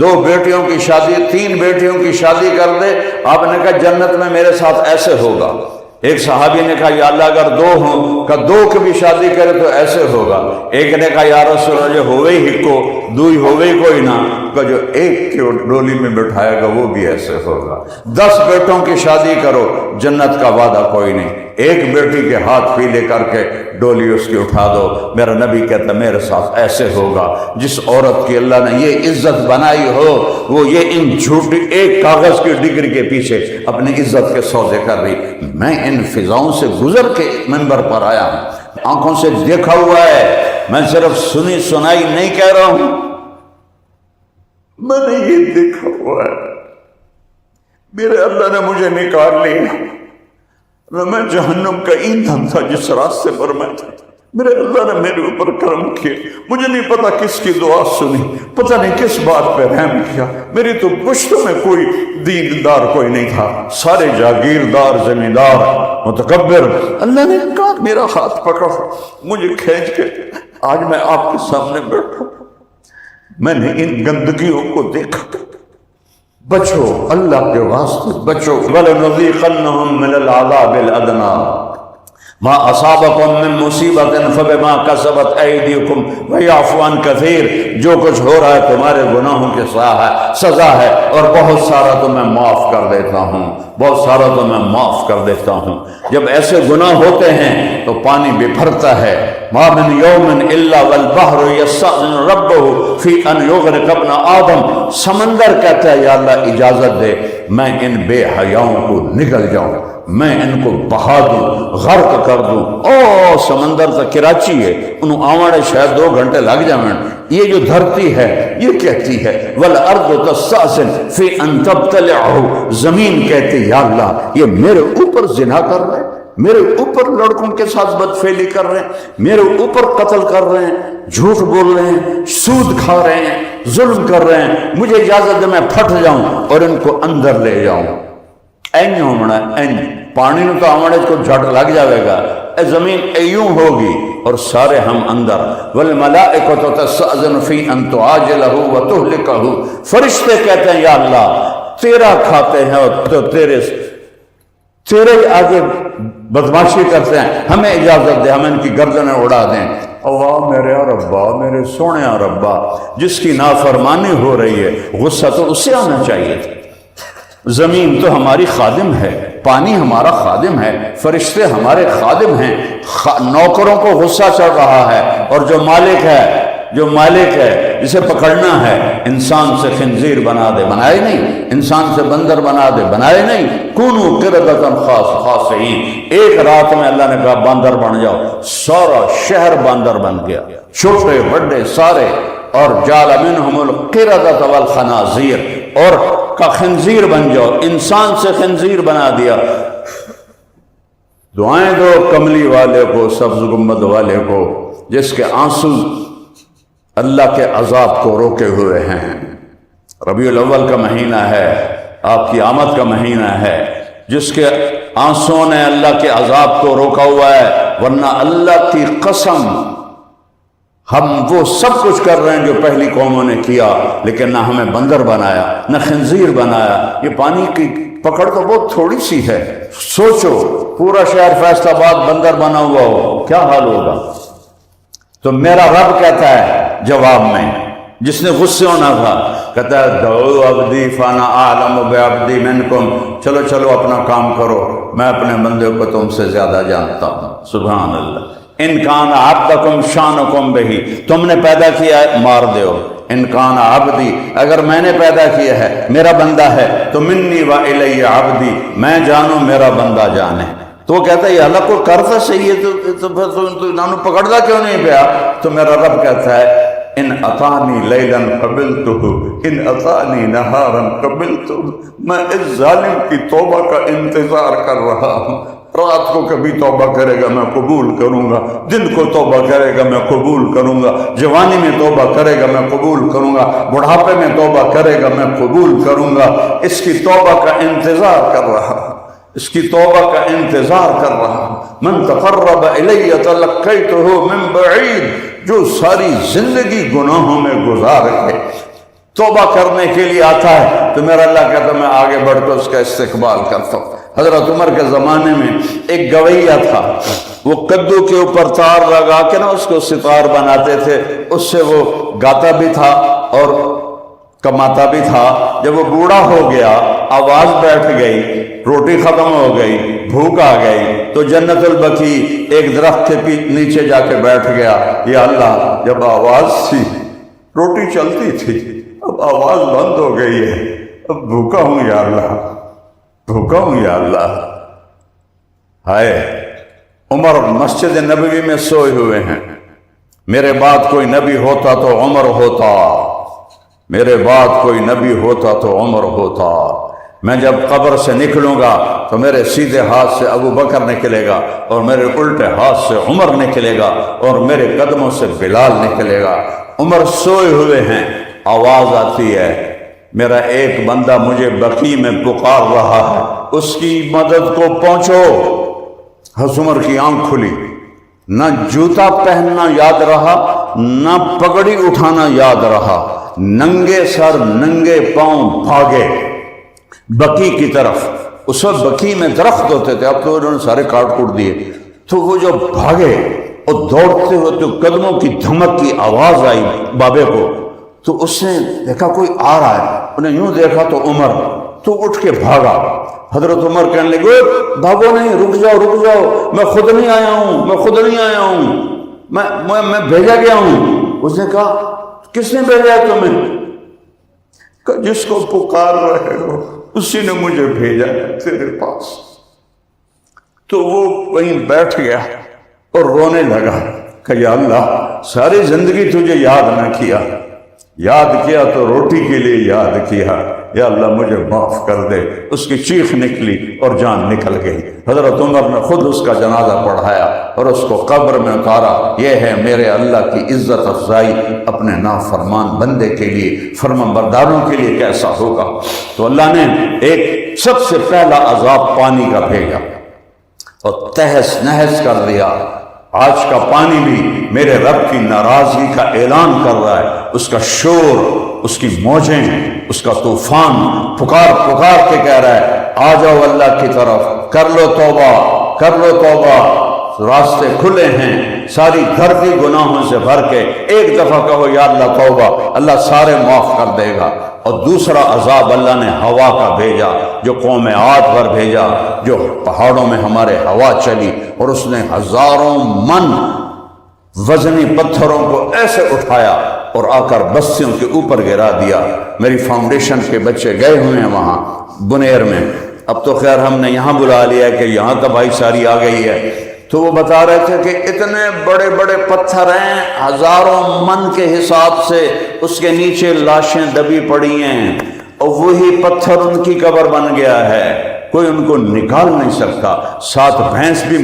2 بیٹیوں کی شادی، 3 بیٹیوں کی شادی کر دے، آپ نے کہا جنت میں میرے ساتھ ایسے ہوگا۔ ایک صحابی نے کہا یا اللہ اگر 2 ہوں، کہ 2 کی بھی شادی کرے تو ایسے ہوگا۔ ایک نے کہا یا رسول اللہ جو ہوئے ہی کو، 2 ہی ہوئے کوئی نہ، کہ جو ایک کے ڈولی میں بٹھائے گا وہ بھی ایسے ہوگا۔ 10 بیٹوں کی شادی کرو، جنت کا وعدہ کوئی نہیں، ایک بیٹی کے ہاتھ پیلے کر کے ڈولی اس کی اٹھا دو۔ میرا نبی کہتا میرے ساتھ ایسے ہوگا۔ جس عورت کی اللہ نے یہ عزت بنائی ہو، وہ یہ ان جھوٹی ایک کاغذ کی ڈگری کے پیچھے اپنی عزت کے سودے کر رہی۔ میں ان فضاؤں سے گزر کے منبر پر آیا ہوں، آنکھوں سے دیکھا ہوا ہے، میں صرف سنی سنائی نہیں کہہ رہا ہوں، میں نے یہ دیکھا ہوا ہے۔ میرے اللہ نے مجھے نکال لیا، میں جہنم کا ایندھن تھا جس راستے پر میں تھا، میرے اللہ نے میرے اوپر کرم کیا، مجھے نہیں پتا کس کی دعا سنی، پتہ نہیں کس بات پہ رحم کیا۔ میری تو پشتوں میں کوئی دیندار کوئی نہیں تھا، سارے جاگیردار، زمیندار، متکبر۔ اللہ نے کہا میرا ہاتھ پکڑا، مجھے کھینچ کے آج میں آپ کے سامنے بیٹھا، میں نے ان گندگیوں کو دیکھا۔ بچو، اللہ کے واسطے بچو۔ وَلَنُذِيقَنَّهُم مِّنَ الْعَذَابِ الْأَدْنَىٰ مَا أَصَابَكُم مِّن مُّصِيبَةٍ فَبِمَا كَسَبَتْ أَيْدِيكُمْ وَيَعْفُو عَن كَثِيرٍ۔ جو کچھ ہو رہا ہے تمہارے گناہوں کی سزا ہے، اور بہت سارا تو میں معاف کر دیتا ہوں، بہت سارا تو میں معاف کر دیتا ہوں۔ جب ایسے گناہ ہوتے ہیں تو پانی بپھرتا ہے۔ مَا مِن يَوْمٍ إِلَّا وَالْبَحْرُ يَسْتَأْذِنُ رَبَّهُ فِي أَنْ يُغْرِقَ ابْنَ آدَمَ۔ سمندر کہتا ہے یا اللہ اجازت دے میں ان بے حیاؤں کو نگل جاؤں، میں ان کو بہا دوں، غرق کر دوں۔ او سمندر تا کراچی ہے، انہوں آوڑے شاید 2 گھنٹے لگ جائیں۔ یہ جو دھرتی ہے یہ کہتی ہے وَالْأَرْضُ تَسْتَأْذِنُ فِي أَن تَبْتَلِعَهُ، زمین کہتی یا اللہ یہ میرے اوپر زنا کر رہے ہیں، میرے اوپر لڑکوں کے ساتھ بدفعلی کر رہے ہیں، میرے اوپر قتل کر رہے ہیں، جھوٹ بول رہے ہیں، سود کھا رہے ہیں، ظلم کر رہے ہیں، مجھے اجازت دے میں پھٹ جاؤں اور ان کو اندر لے جاؤں۔ این ہونا این پانی نو تو آمڑے کو جھٹ لگ جاوے گا، اے زمین ایوں ہوگی اور سارے ہم اندر۔ والملائکۃ تستأذن فی ان تعاجلہ وتہلکہ، فرشتے کہتے ہیں یا اللہ تیرا کھاتے ہیں اور تو تیرے آگے بدماشی کرتے ہیں، ہمیں اجازت دے ہم ان کی گردنیں اڑا دیں۔ اللہ میرے ربا، میرے سونے ربا، جس کی نافرمانی ہو رہی ہے غصہ تو اسے آنا چاہیے تھا۔ زمین تو ہماری خادم ہے، پانی ہمارا خادم ہے، فرشتے ہمارے خادم ہیں، نوکروں کو غصہ چڑھ رہا ہے، اور جو مالک ہے جسے پکڑنا ہے انسان سے خنزیر بنا دے، بنائے نہیں، انسان سے بندر بنا دے، بنائے نہیں۔ کونوا قردۃ خاسئین، ایک رات میں اللہ نے کہا باندر بن جاؤ، سارا شہر باندر بن گیا، چھوٹے بڑے سارے، اور جعل منہم القردۃ والخنازیر، اور کا خنزیر بن جاؤ، انسان سے خنزیر بنا دیا۔ دعائیں دو کملی والے کو، سبز گنبد والے کو، جس کے آنسو اللہ کے عذاب کو روکے ہوئے ہیں۔ ربیع الاول کا مہینہ ہے، آپ کی آمد کا مہینہ ہے، جس کے آنسوں نے اللہ کے عذاب کو روکا ہوا ہے، ورنہ اللہ کی قسم ہم وہ سب کچھ کر رہے ہیں جو پہلی قوموں نے کیا، لیکن نہ ہمیں بندر بنایا نہ خنزیر بنایا۔ یہ پانی کی پکڑ تو بہت تھوڑی سی ہے، سوچو پورا شہر فیصل آباد بندر بنا ہوا ہو، کیا حال ہوگا؟ تو میرا رب کہتا ہے جواب میں، جس نے غصے ہونا تھا، کہتا ہے دعو عبدی فانا اعلم بعبدی منکم، چلو اپنا کام کرو، میں اپنے بندے کو تم سے زیادہ جانتا ہوں۔ سبحان اللہ۔ ان کان عبدکم شانکم بہی، تم نے پیدا کیا ہے مار دیو۔ ان کان عبدی، اگر میں نے پیدا کیا ہے، میرا بندہ ہے، تو منی و الی عبدی، میں جانوں میرا بندہ جانے۔ تو وہ کہتا ہے یہ اللہ کو کرتا صحیح ہے تو نانو پکڑتا کیوں نہیں پیا؟ تو میرا رب کہتا ہے ان اطانی لیلا قبلتہ ان اطانی نہارا قبلتہ، میں اس ظالم کی توبہ کا انتظار کر رہا ہوں۔ رات کو کبھی توبہ کرے گا میں قبول کروں گا، دن کو توبہ کرے گا میں قبول کروں گا، جوانی میں توبہ کرے گا میں قبول کروں گا، بڑھاپے میں توبہ کرے گا میں قبول کروں گا۔ اس کی توبہ کا انتظار کر رہا ہوں، اس کی توبہ کا انتظار کر رہا ہوں۔ من تقرب الی تلقیتہ من بعید، جو ساری زندگی گناہوں میں گزار کے توبہ کرنے کے لیے آتا ہے تو میرا اللہ کہتا ہے میں آگے بڑھ کر اس کا استقبال کرتا ہوں۔ حضرت عمر کے زمانے میں ایک گویہ تھا، وہ کدو کے اوپر تار لگا کے نا اس کو ستار بناتے تھے، اس سے وہ گاتا بھی تھا اور کماتا بھی تھا۔ جب وہ بوڑھا ہو گیا، آواز بیٹھ گئی، روٹی ختم ہو گئی، بھوک آ گئی، تو جنت البقیع ایک درخت کے نیچے جا کے بیٹھ گیا۔ یا اللہ، جب آواز تھی روٹی چلتی تھی، اب آواز بند ہو گئی ہے، اب بھوکا ہوں یا اللہ، بھوکا ہوں یا اللہ۔ ہائے عمر مسجد نبوی میں سوئے ہوئے ہیں، میرے بعد کوئی نبی ہوتا تو عمر ہوتا، میرے بعد کوئی نبی ہوتا تو عمر ہوتا۔ میں جب قبر سے نکلوں گا تو میرے سیدھے ہاتھ سے ابو بکر نکلے گا، اور میرے الٹے ہاتھ سے عمر نکلے گا، اور میرے قدموں سے بلال نکلے گا۔ عمر سوئے ہوئے ہیں، آواز آتی ہے، میرا ایک بندہ مجھے بقیع میں پکار رہا ہے، اس کی مدد کو پہنچو۔ حضرت عمر کی آنکھ کھلی، نہ جوتا پہننا یاد رہا، نہ پگڑی اٹھانا یاد رہا، ننگے سر ننگے پاؤں بھاگے بقیع کی طرف۔ اس وقت بقیع میں درخت ہوتے تھے، اب تو انہوں نے سارے کاٹ کوٹ دیے۔ تو وہ جو بھاگے اور دوڑتے ہوئے تو قدموں کی دھمک کی آواز آئی بابے کو، تو اس نے دیکھا کوئی آ رہا ہے، انہیں یوں دیکھا تو عمر، تو اٹھ کے بھاگا۔ حضرت عمر کہنے لگے بھاگو نہیں، رک جاؤ، میں خود نہیں آیا ہوں، میں بھیجا گیا ہوں۔ اس نے کہا کس نے بھیجا ہے تمہیں؟ کہ جس کو پکار رہے ہو اسی نے مجھے بھیجا ہے تیرے پاس۔ تو وہ وہیں بیٹھ گیا اور رونے لگا کہ یا اللہ ساری زندگی تجھے یاد نہ کیا، یاد کیا تو روٹی کے لیے یاد کیا، یا اللہ مجھے معاف کر دے۔ اس کی چیخ نکلی اور جان نکل گئی۔ حضرت عمر نے خود اس کا جنازہ پڑھایا اور اس کو قبر میں اتارا۔ یہ ہے میرے اللہ کی عزت افزائی اپنے نافرمان بندے کے لیے، فرمانبرداروں کے لیے کیسا ہوگا۔ تو اللہ نے ایک سب سے پہلا عذاب پانی کا بھیجا اور تہس نہس کر دیا۔ آج کا پانی بھی میرے رب کی ناراضگی کا اعلان کر رہا ہے، اس کا شور، اس کی موجیں، اس کا طوفان پکار پکار کے کہہ رہا ہے آ جاؤ اللہ کی طرف، کر لو توبہ، کر لو توبہ، راستے کھلے ہیں، ساری دھرتی گناہوں سے بھر کے ایک دفعہ کہو یا اللہ توبہ، اللہ سارے معاف کر دے گا۔ اور دوسرا عذاب اللہ نے ہوا کا بھیجا، جو قوم عاد پر بھیجا، جو پہاڑوں میں ہمارے ہوا چلی اور اس نے ہزاروں من وزنی پتھروں کو ایسے اٹھایا اور آ کر بستیوں کے اوپر گرا دیا۔ میری فاؤنڈیشن کے بچے گئے ہوئے ہیں وہاں بنیر میں، اب تو خیر ہم نے یہاں بلا لیا کہ یہاں تباہی ساری آ گئی ہے۔ تو وہ بتا رہے تھے کہ اتنے بڑے بڑے پتھر ہیں، ہزاروں من کے حساب سے اس کے نیچے لاشیں دبی پڑی ہیں، اور وہی پتھر ان کی قبر بن گیا ہے، کوئی ان کو نکال نہیں سکتا۔ ساتھ بھینس بھی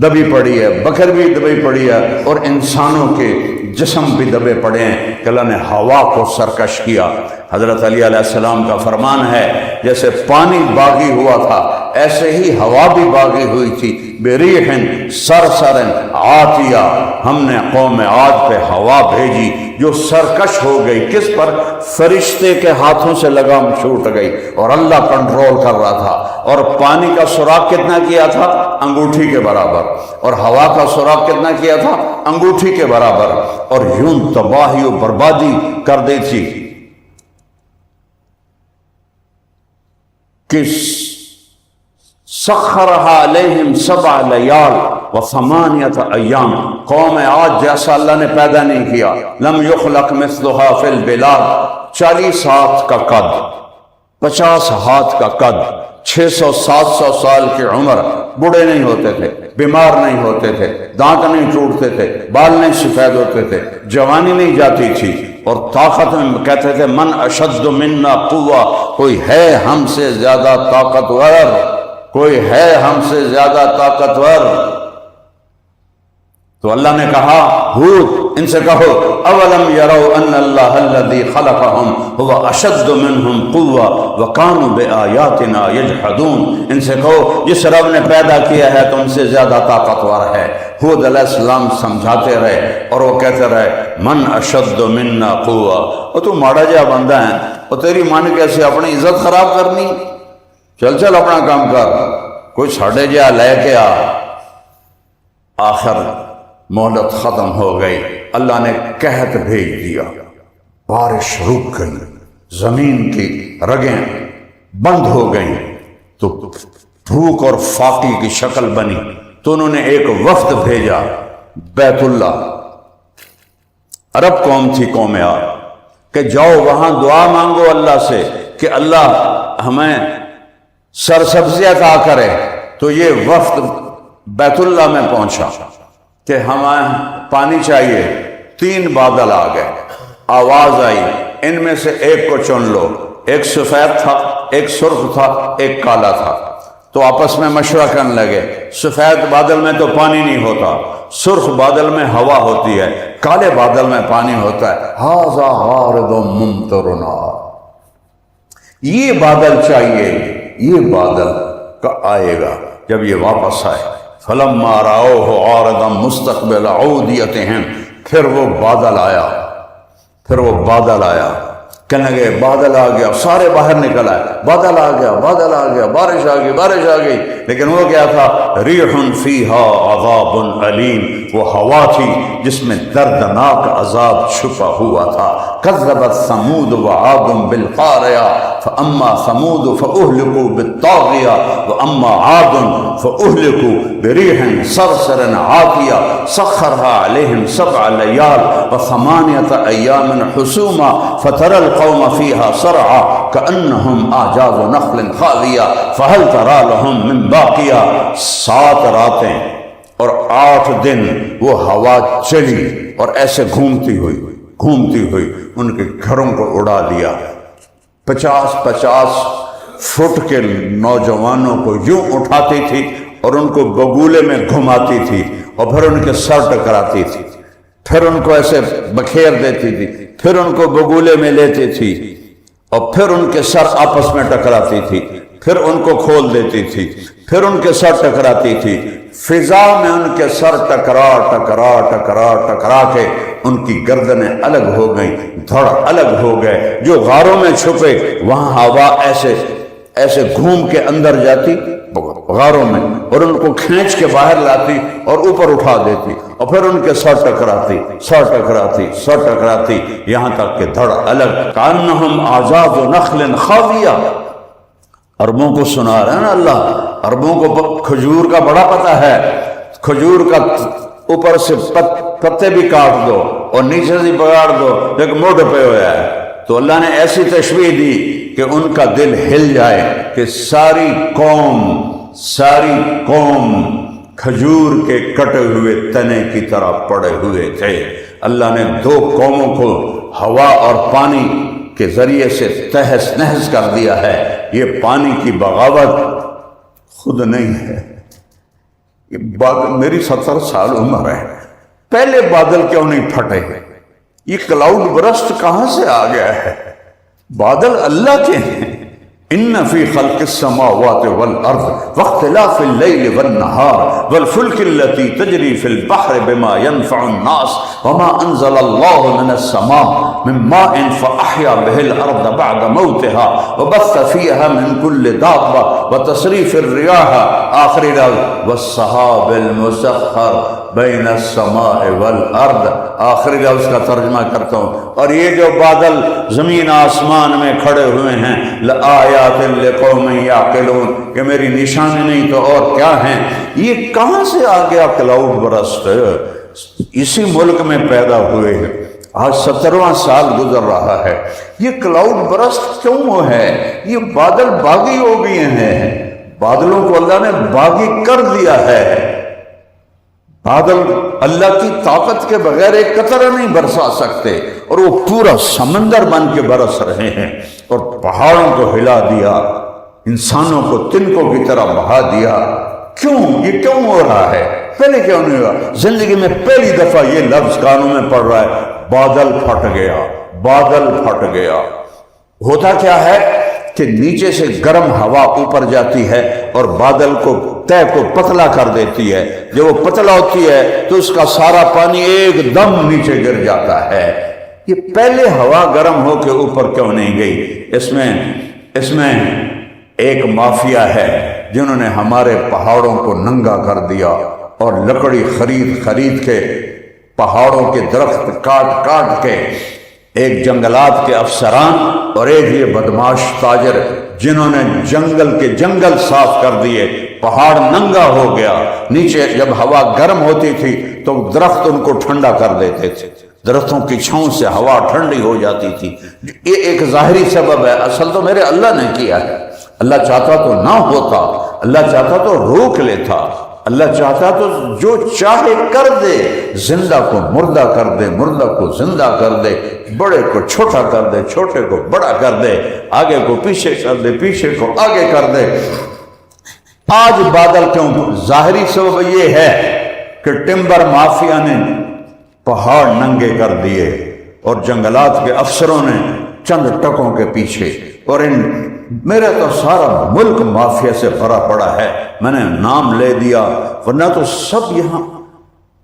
دبی پڑی ہے، بکر بھی دبی پڑی ہے، اور انسانوں کے جسم بھی دبے پڑے ہیں کہ اللہ نے ہوا کو سرکش کیا۔ حضرت علی علیہ السلام کا فرمان ہے جیسے پانی باغی ہوا تھا ایسے ہی ہوا بھی باغی ہوئی تھی، بریح سرسر عاتیہ، ہم نے قوم عاد پہ ہوا بھیجی جو سرکش ہو گئی۔ کس پر؟ فرشتے کے ہاتھوں سے لگام چھوٹ گئی اور اللہ کنٹرول کر رہا تھا۔ اور پانی کا سوراخ کتنا کیا تھا؟ انگوٹھی کے برابر۔ اور ہوا کا سوراخ کتنا کیا تھا؟ انگوٹھی کے برابر۔ اور یوں تباہی و بربادی کر دی تھی کہ سخرها علیہم 7 لیال و 8 ایام، قوم عاد جیسا اللہ نے پیدا نہیں کیا۔ لم یخلق مثلها فی البلاد، 40 ہاتھ کا قد، 50 ہاتھ کا قد، 600-700 سال کی عمر، بوڑھے نہیں ہوتے تھے، بیمار نہیں ہوتے تھے، دانت نہیں ٹوٹتے تھے، بال نہیں سفید ہوتے تھے، جوانی نہیں جاتی تھی، اور طاقت میں کہتے تھے من اشد منا قوہ، کوئی ہے ہم سے زیادہ طاقتور، کوئی ہے ہم سے زیادہ طاقتور۔ تو اللہ نے کہا ہود ان سے کہو اولم یروا ان اللہ الذی خلقهم هو اشد منهم قوة وكانوا بآیاتنا یجحدون، ان سے کہو جس رب نے پیدا کیا ہے تم سے زیادہ طاقتور ہے۔ ہود علیہ السلام سمجھاتے رہے اور وہ کہتے رہے من اشد منا قوة، اور تو ماڑا جا بندہ ہے، اور تیری من کیسے اپنی عزت خراب کرنی، چل چل اپنا کام کر، کوئی ساڑھے جا لے کے آ۔ آخر مہلت ختم ہو گئی، اللہ نے قحط بھیج دیا، بارش رک گئی، زمین کی رگیں بند ہو گئیں، تو بھوک اور فاقی کی شکل بنی۔ تو انہوں نے ایک وفد بھیجا بیت اللہ، عرب قوم تھی قوم عاد، کہ جاؤ وہاں دعا مانگو اللہ سے کہ اللہ ہمیں سرسبزی عطا کرے۔ تو یہ وفد بیت اللہ میں پہنچا کہ ہمیں پانی چاہیے، 3 بادل آ گئے، آواز آئی ان میں سے ایک کو چن لو، ایک سفید تھا، ایک سرخ تھا، ایک کالا تھا۔ تو آپس میں مشورہ کرنے لگے، سفید بادل میں تو پانی نہیں ہوتا، سرخ بادل میں ہوا ہوتی ہے، کالے بادل میں پانی ہوتا ہے، ھذا عارض ممطرنا، یہ بادل چاہیے، یہ بادل کا آئے گا۔ جب یہ واپس آئے فلما رأوه عارضا مستقبل اودیتہم، پھر وہ بادل آیا، کہنے لگے بادل آ گیا، سارے باہر نکل آئے، بادل آ گیا، بادل آ گیا، بارش آ گئی، لیکن وہ کیا تھا؟ ریح فیہا عذاب علیم، وہ ہوا تھی جس میں دردناک عذاب چھپا ہوا تھا۔ کذبت ثمود وعاد بالقاریہ فاما ثمود فاہلکوا بالطاغیہ واما عاد فاہلکوا بریح صرصر عاتیہ سخرها علیہم 7 لیال و8 ایام حسوما فتری القوم فیہا صرعا کأنہم اعجاز نخل خاویہ فہل تری لہم من باقیہ۔ 7 راتیں اور 8 دن وہ ہوا چلی اور ایسے گھومتی ہوئی ان کے گھروں کو اڑا دیا۔ 50 فٹ کے نوجوانوں کو یوں اٹھاتی تھی اور ان کو بگولے میں گھماتی تھی اور پھر ان کے سر ٹکراتی تھی، پھر ان کو ایسے بکھیر دیتی تھی، پھر ان کو بگولے میں لیتی تھی اور پھر ان کے سر آپس میں ٹکراتی تھی، پھر ان کو کھول دیتی تھی، پھر ان کے سر ٹکراتی تھی۔ فضا میں ان کے سر ٹکرا کے ان کی گردنیں الگ ہو گئیں، دھڑ الگ ہو گئے۔ جو غاروں میں چھپے وہاں ہوا ایسے گھوم کے اندر جاتی غاروں میں اور ان کو کھینچ کے باہر لاتی اور اوپر اٹھا دیتی اور پھر ان کے سر ٹکراتی یہاں تک کہ دھڑ الگ۔ کأنہم اعجاز نخل خاویہ۔ عربوں کو سنا رہے ہیں نا اللہ، عربوں کو کھجور کا بڑا پتہ ہے، کھجور کا اوپر سے پتے بھی کاٹ دو اور نیچے سے بگاڑ دو لیکن موڈ پہ ہوا ہے، تو اللہ نے ایسی تشبیہ دی کہ ان کا دل ہل جائے کہ ساری قوم کھجور کے کٹے ہوئے تنے کی طرح پڑے ہوئے تھے۔ اللہ نے 2 قوموں کو ہوا اور پانی کے ذریعے سے تہس نہس کر دیا ہے۔ یہ پانی کی بغاوت خود نہیں ہے، یہ میری 70 سال عمر ہے، پہلے بادل کیوں نہیں پھٹے؟ یہ کلاؤڈ برسٹ کہاں سے آ گیا ہے؟ بادل اللہ کے ہیں۔ ان فی خلق السماوات والارض واختلاف اللیل والنہار والفلک التي تجری فی البحر بما ينفع الناس وما انزل اللہ من السماء من ماء فاحیا به الارض بعد موتها وبث فیها من کل دابہ وتصریف الریاح آخری لفظ والسحاب المسخر بین السماء والارض آخری لفظ کا ترجمہ کرتا ہوں۔ اور یہ جو بادل زمین آسمان میں کھڑے ہوئے ہیں لآیات لقوم یعقلون، کہ میری نشانی نہیں تو اور کیا ہیں۔ یہ کہاں سے آ گیا کلاؤڈ برسٹ؟ اسی ملک میں پیدا ہوئے ہیں، آج 17واں سال گزر رہا ہے۔ یہ کلاؤڈ برسٹ کیوں ہے؟ یہ بادل باغی ہو گئے ہیں، بادلوں کو اللہ نے باغی کر دیا ہے۔ بادل اللہ کی طاقت کے بغیر ایک قطرہ نہیں برسا سکتے اور وہ پورا سمندر بن کے برس رہے ہیں اور پہاڑوں کو ہلا دیا، انسانوں کو تنکوں کی طرح بہا دیا۔ کیوں؟ یہ کیوں ہو رہا ہے؟ پہلے کیوں نہیں ہوا؟ زندگی میں پہلی دفعہ یہ لفظ کانوں میں پڑ رہا ہے، بادل پھٹ گیا، بادل پھٹ گیا۔ ہوتا کیا ہے کہ نیچے سے گرم ہوا اوپر جاتی ہے اور بادل کو طے کو پتلا کر دیتی ہے، جب وہ پتلا ہوتی ہے تو اس کا سارا پانی ایک دم نیچے گر جاتا ہے۔ یہ پہلے ہوا گرم ہو کے اوپر کیوں نہیں گئی؟ اس میں ایک مافیا ہے جنہوں نے ہمارے پہاڑوں کو ننگا کر دیا اور لکڑی خرید کے پہاڑوں کے درخت کاٹ کے، ایک جنگلات کے افسران اور ایک یہ بدماش تاجر جنہوں نے جنگل صاف کر دیے، پہاڑ ننگا ہو گیا۔ نیچے جب ہوا گرم ہوتی تھی تو درخت ان کو ٹھنڈا کر دیتے تھے، درختوں کی چھاؤں سے ہوا ٹھنڈی ہو جاتی تھی۔ یہ ایک ظاہری سبب ہے، اصل تو میرے اللہ نے کیا ہے۔ اللہ چاہتا تو نہ ہوتا، اللہ چاہتا تو روک لیتا، اللہ چاہتا تو جو چاہے کر دے، زندہ کو مردہ کر دے، مردہ کو زندہ کر دے، بڑے کو چھوٹا کر دے، چھوٹے کو بڑا کر دے، آگے کو پیچھے کر دے، پیچھے کو آگے کر دے۔ آج بادل کیوں؟ ظاہری سبب یہ ہے کہ ٹمبر مافیا نے پہاڑ ننگے کر دیے اور جنگلات کے افسروں نے چند ٹکوں کے پیچھے، اور میرا تو سارا ملک مافیا سے بھرا پڑا ہے، میں نے نام لے دیا، ورنہ تو سب یہاں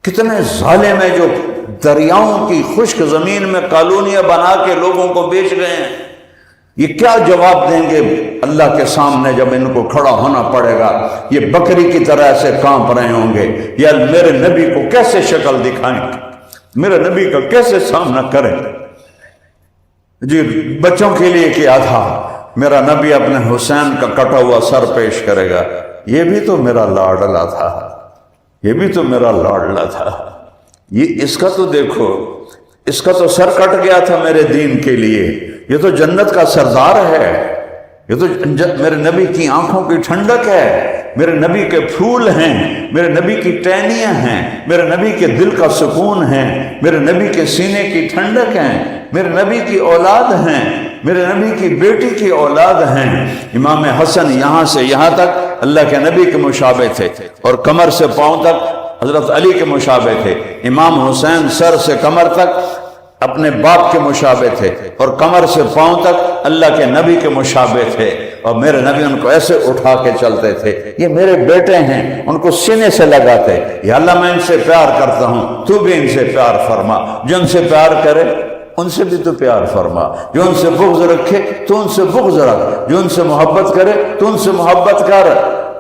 کتنے ظالم ہیں جو دریاؤں کی خشک زمین میں کالونیاں بنا کے لوگوں کو بیچ گئے ہیں۔ یہ کیا جواب دیں گے اللہ کے سامنے جب ان کو کھڑا ہونا پڑے گا؟ یہ بکری کی طرح سے کانپ رہے ہوں گے، یا میرے نبی کو کیسے شکل دکھائیں؟ میرے نبی کا کیسے سامنا کریں؟ جی بچوں کے لیے کیا تھا، میرا نبی اپنے حسین کا کٹا ہوا سر پیش کرے گا، یہ بھی تو میرا لاڈلا تھا، یہ بھی تو میرا لاڈلا تھا، یہ اس کا تو دیکھو، اس کا تو سر کٹ گیا تھا میرے دین کے لیے، یہ تو جنت کا سردار ہے، یہ تو میرے نبی کی آنکھوں کی ٹھنڈک ہے، میرے نبی کے پھول ہیں، میرے نبی کی ٹہنیاں ہیں، میرے نبی کے دل کا سکون ہے، میرے نبی کے سینے کی ٹھنڈک ہیں، میرے نبی کی اولاد ہیں، میرے نبی کی بیٹی کی اولاد ہیں۔ امام حسن یہاں سے یہاں تک اللہ کے نبی کے مشابہ تھے، اور کمر سے پاؤں تک حضرت علی کے مشابہ تھے۔ امام حسین سر سے کمر تک اپنے باپ کے مشابہ تھے، اور کمر سے پاؤں تک اللہ کے نبی کے مشابہ تھے، اور میرے نبی ان کو ایسے اٹھا کے چلتے تھے، یہ میرے بیٹے ہیں، ان کو سینے سے لگاتے، یا اللہ میں ان سے پیار کرتا ہوں، تو بھی ان سے پیار فرما، جو ان سے پیار کرے ان سے بھی تو پیار فرما، جو ان سے بغض رکھے تو ان سے بغض رکھ، جو ان سے محبت کرے تو ان سے محبت کر۔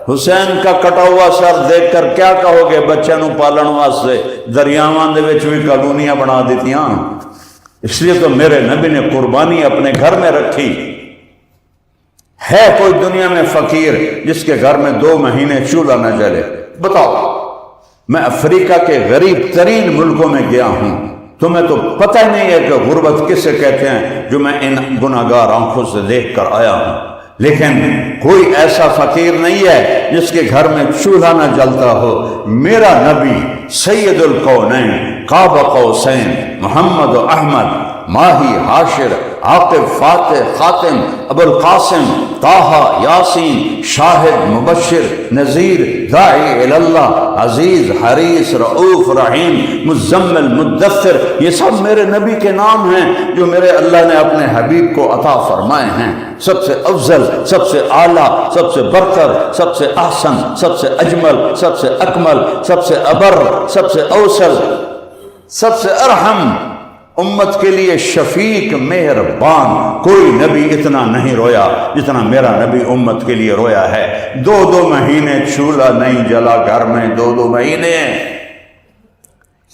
حسین کا کٹا ہوا سر دیکھ کر کیا کہو گے بچے نو پالن واسطے؟ دریاواں دے وچ بھی کالونیاں بنا دیتیاں۔ اس لیے تو میرے نبی نے قربانی اپنے گھر میں رکھی۔ ہے کوئی دنیا میں فقیر جس کے گھر میں 2 مہینے چولہا نہ جلے؟ بتاؤ۔ میں افریقہ کے غریب ترین ملکوں میں گیا ہوں، تمہیں تو پتہ نہیں ہے کہ غربت کسے کہتے ہیں، جو میں ان گناہگار آنکھوں سے دیکھ کر آیا ہوں۔ لیکن کوئی ایسا فقیر نہیں ہے جس کے گھر میں چولہا نہ جلتا ہو۔ میرا نبی سید الکونین قاب قوسین محمد و احمد ماہی حاشر عاقب فاتح خاتم ابو القاسم طٰہٰ یاسین شاہد مبشر نذیر داعی اللہ عزیز حریص رؤوف رحیم مزمل مدثر، یہ سب میرے نبی کے نام ہیں جو میرے اللہ نے اپنے حبیب کو عطا فرمائے ہیں۔ سب سے افضل، سب سے اعلیٰ، سب سے برتر، سب سے احسن، سب سے اجمل، سب سے اکمل، سب سے ابر، سب سے اوصل، سب سے ارحم، امت کے لیے شفیق مہربان۔ کوئی نبی اتنا نہیں رویا جتنا میرا نبی امت کے لیے رویا ہے۔ 2 مہینے چولہا نہیں جلا گھر میں، 2 مہینے۔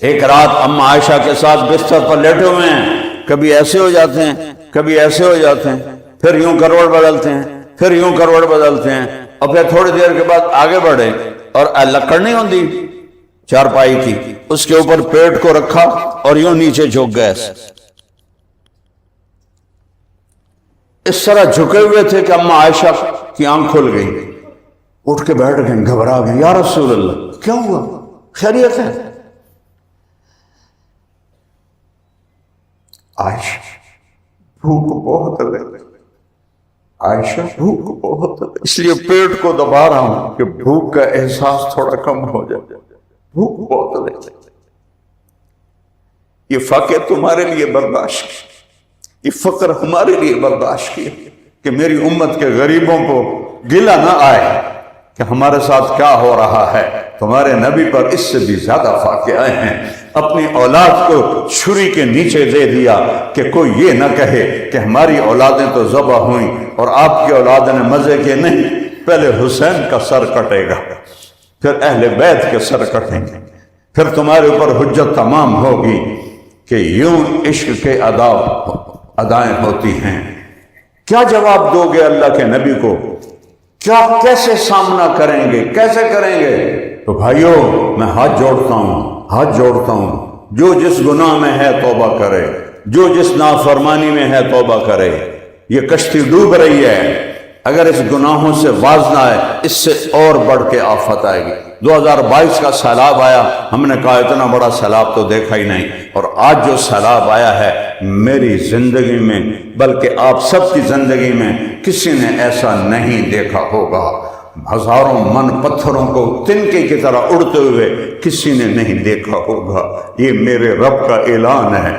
ایک رات اما عائشہ کے ساتھ بستر پر لیٹے ہوئے ہیں، کبھی ایسے ہو جاتے ہیں، کبھی ایسے ہو جاتے ہیں، پھر یوں کروڑ بدلتے ہیں، پھر یوں کروڑ بدلتے ہیں، اور پھر تھوڑی دیر کے بعد آگے بڑھے، اور لکڑ نہیں ہوتی چارپائی کی، اس کے اوپر پیٹ کو رکھا اور یوں نیچے جھک گئے، اس طرح جھکے ہوئے تھے کہ اما عائشہ کی آنکھ کھل گئی، اٹھ کے بیٹھ گئے، گھبرا گئے، یا رسول اللہ کیا ہوا، خیریت ہے؟ عائشہ بھوک بہت لگی، عائشہ بھوک بہت لگی، اس لیے پیٹ کو دبا رہا ہوں کہ بھوک کا احساس تھوڑا کم ہو جائے، بھوک بہت لگی۔ یہ فقر تمہارے لیے برداشت کی، یہ فقر ہمارے لیے برداشت کی، کہ میری امت کے غریبوں کو گلہ نہ آئے کہ ہمارے ساتھ کیا ہو رہا ہے۔ تمہارے نبی پر اس سے بھی زیادہ فاقے آئے ہیں، اپنی اولاد کو چھری کے نیچے دے دیا کہ کوئی یہ نہ کہے کہ ہماری اولادیں تو ذبح ہوئیں اور آپ کی اولاد نے مزے کے نہیں، پہلے حسین کا سر کٹے گا، پھر اہل بیت کے سر کٹیں گے، پھر تمہارے اوپر حجت تمام ہوگی کہ یوں عشق کے ادائیں ہوتی ہیں۔ کیا جواب دو گے اللہ کے نبی کو؟ کیا کیسے سامنا کریں گے، کیسے کریں گے؟ تو بھائیو میں ہاتھ جوڑتا ہوں، جو جس گناہ میں ہے توبہ کرے، جو جس نافرمانی میں ہے توبہ کرے۔ یہ کشتی ڈوب رہی ہے، اگر اس گناہوں سے باز نہ آئے اس سے اور بڑھ کے آفت آئے گی۔ 2022 کا سیلاب آیا، ہم نے کہا اتنا بڑا سیلاب تو دیکھا ہی نہیں، اور آج جو سیلاب آیا ہے میری زندگی میں بلکہ آپ سب کی زندگی میں کسی نے ایسا نہیں دیکھا ہوگا۔ ہزاروں من پتھروں کو تنکے کی طرح اڑتے ہوئے کسی نے نہیں دیکھا ہوگا۔ یہ میرے رب کا اعلان ہے،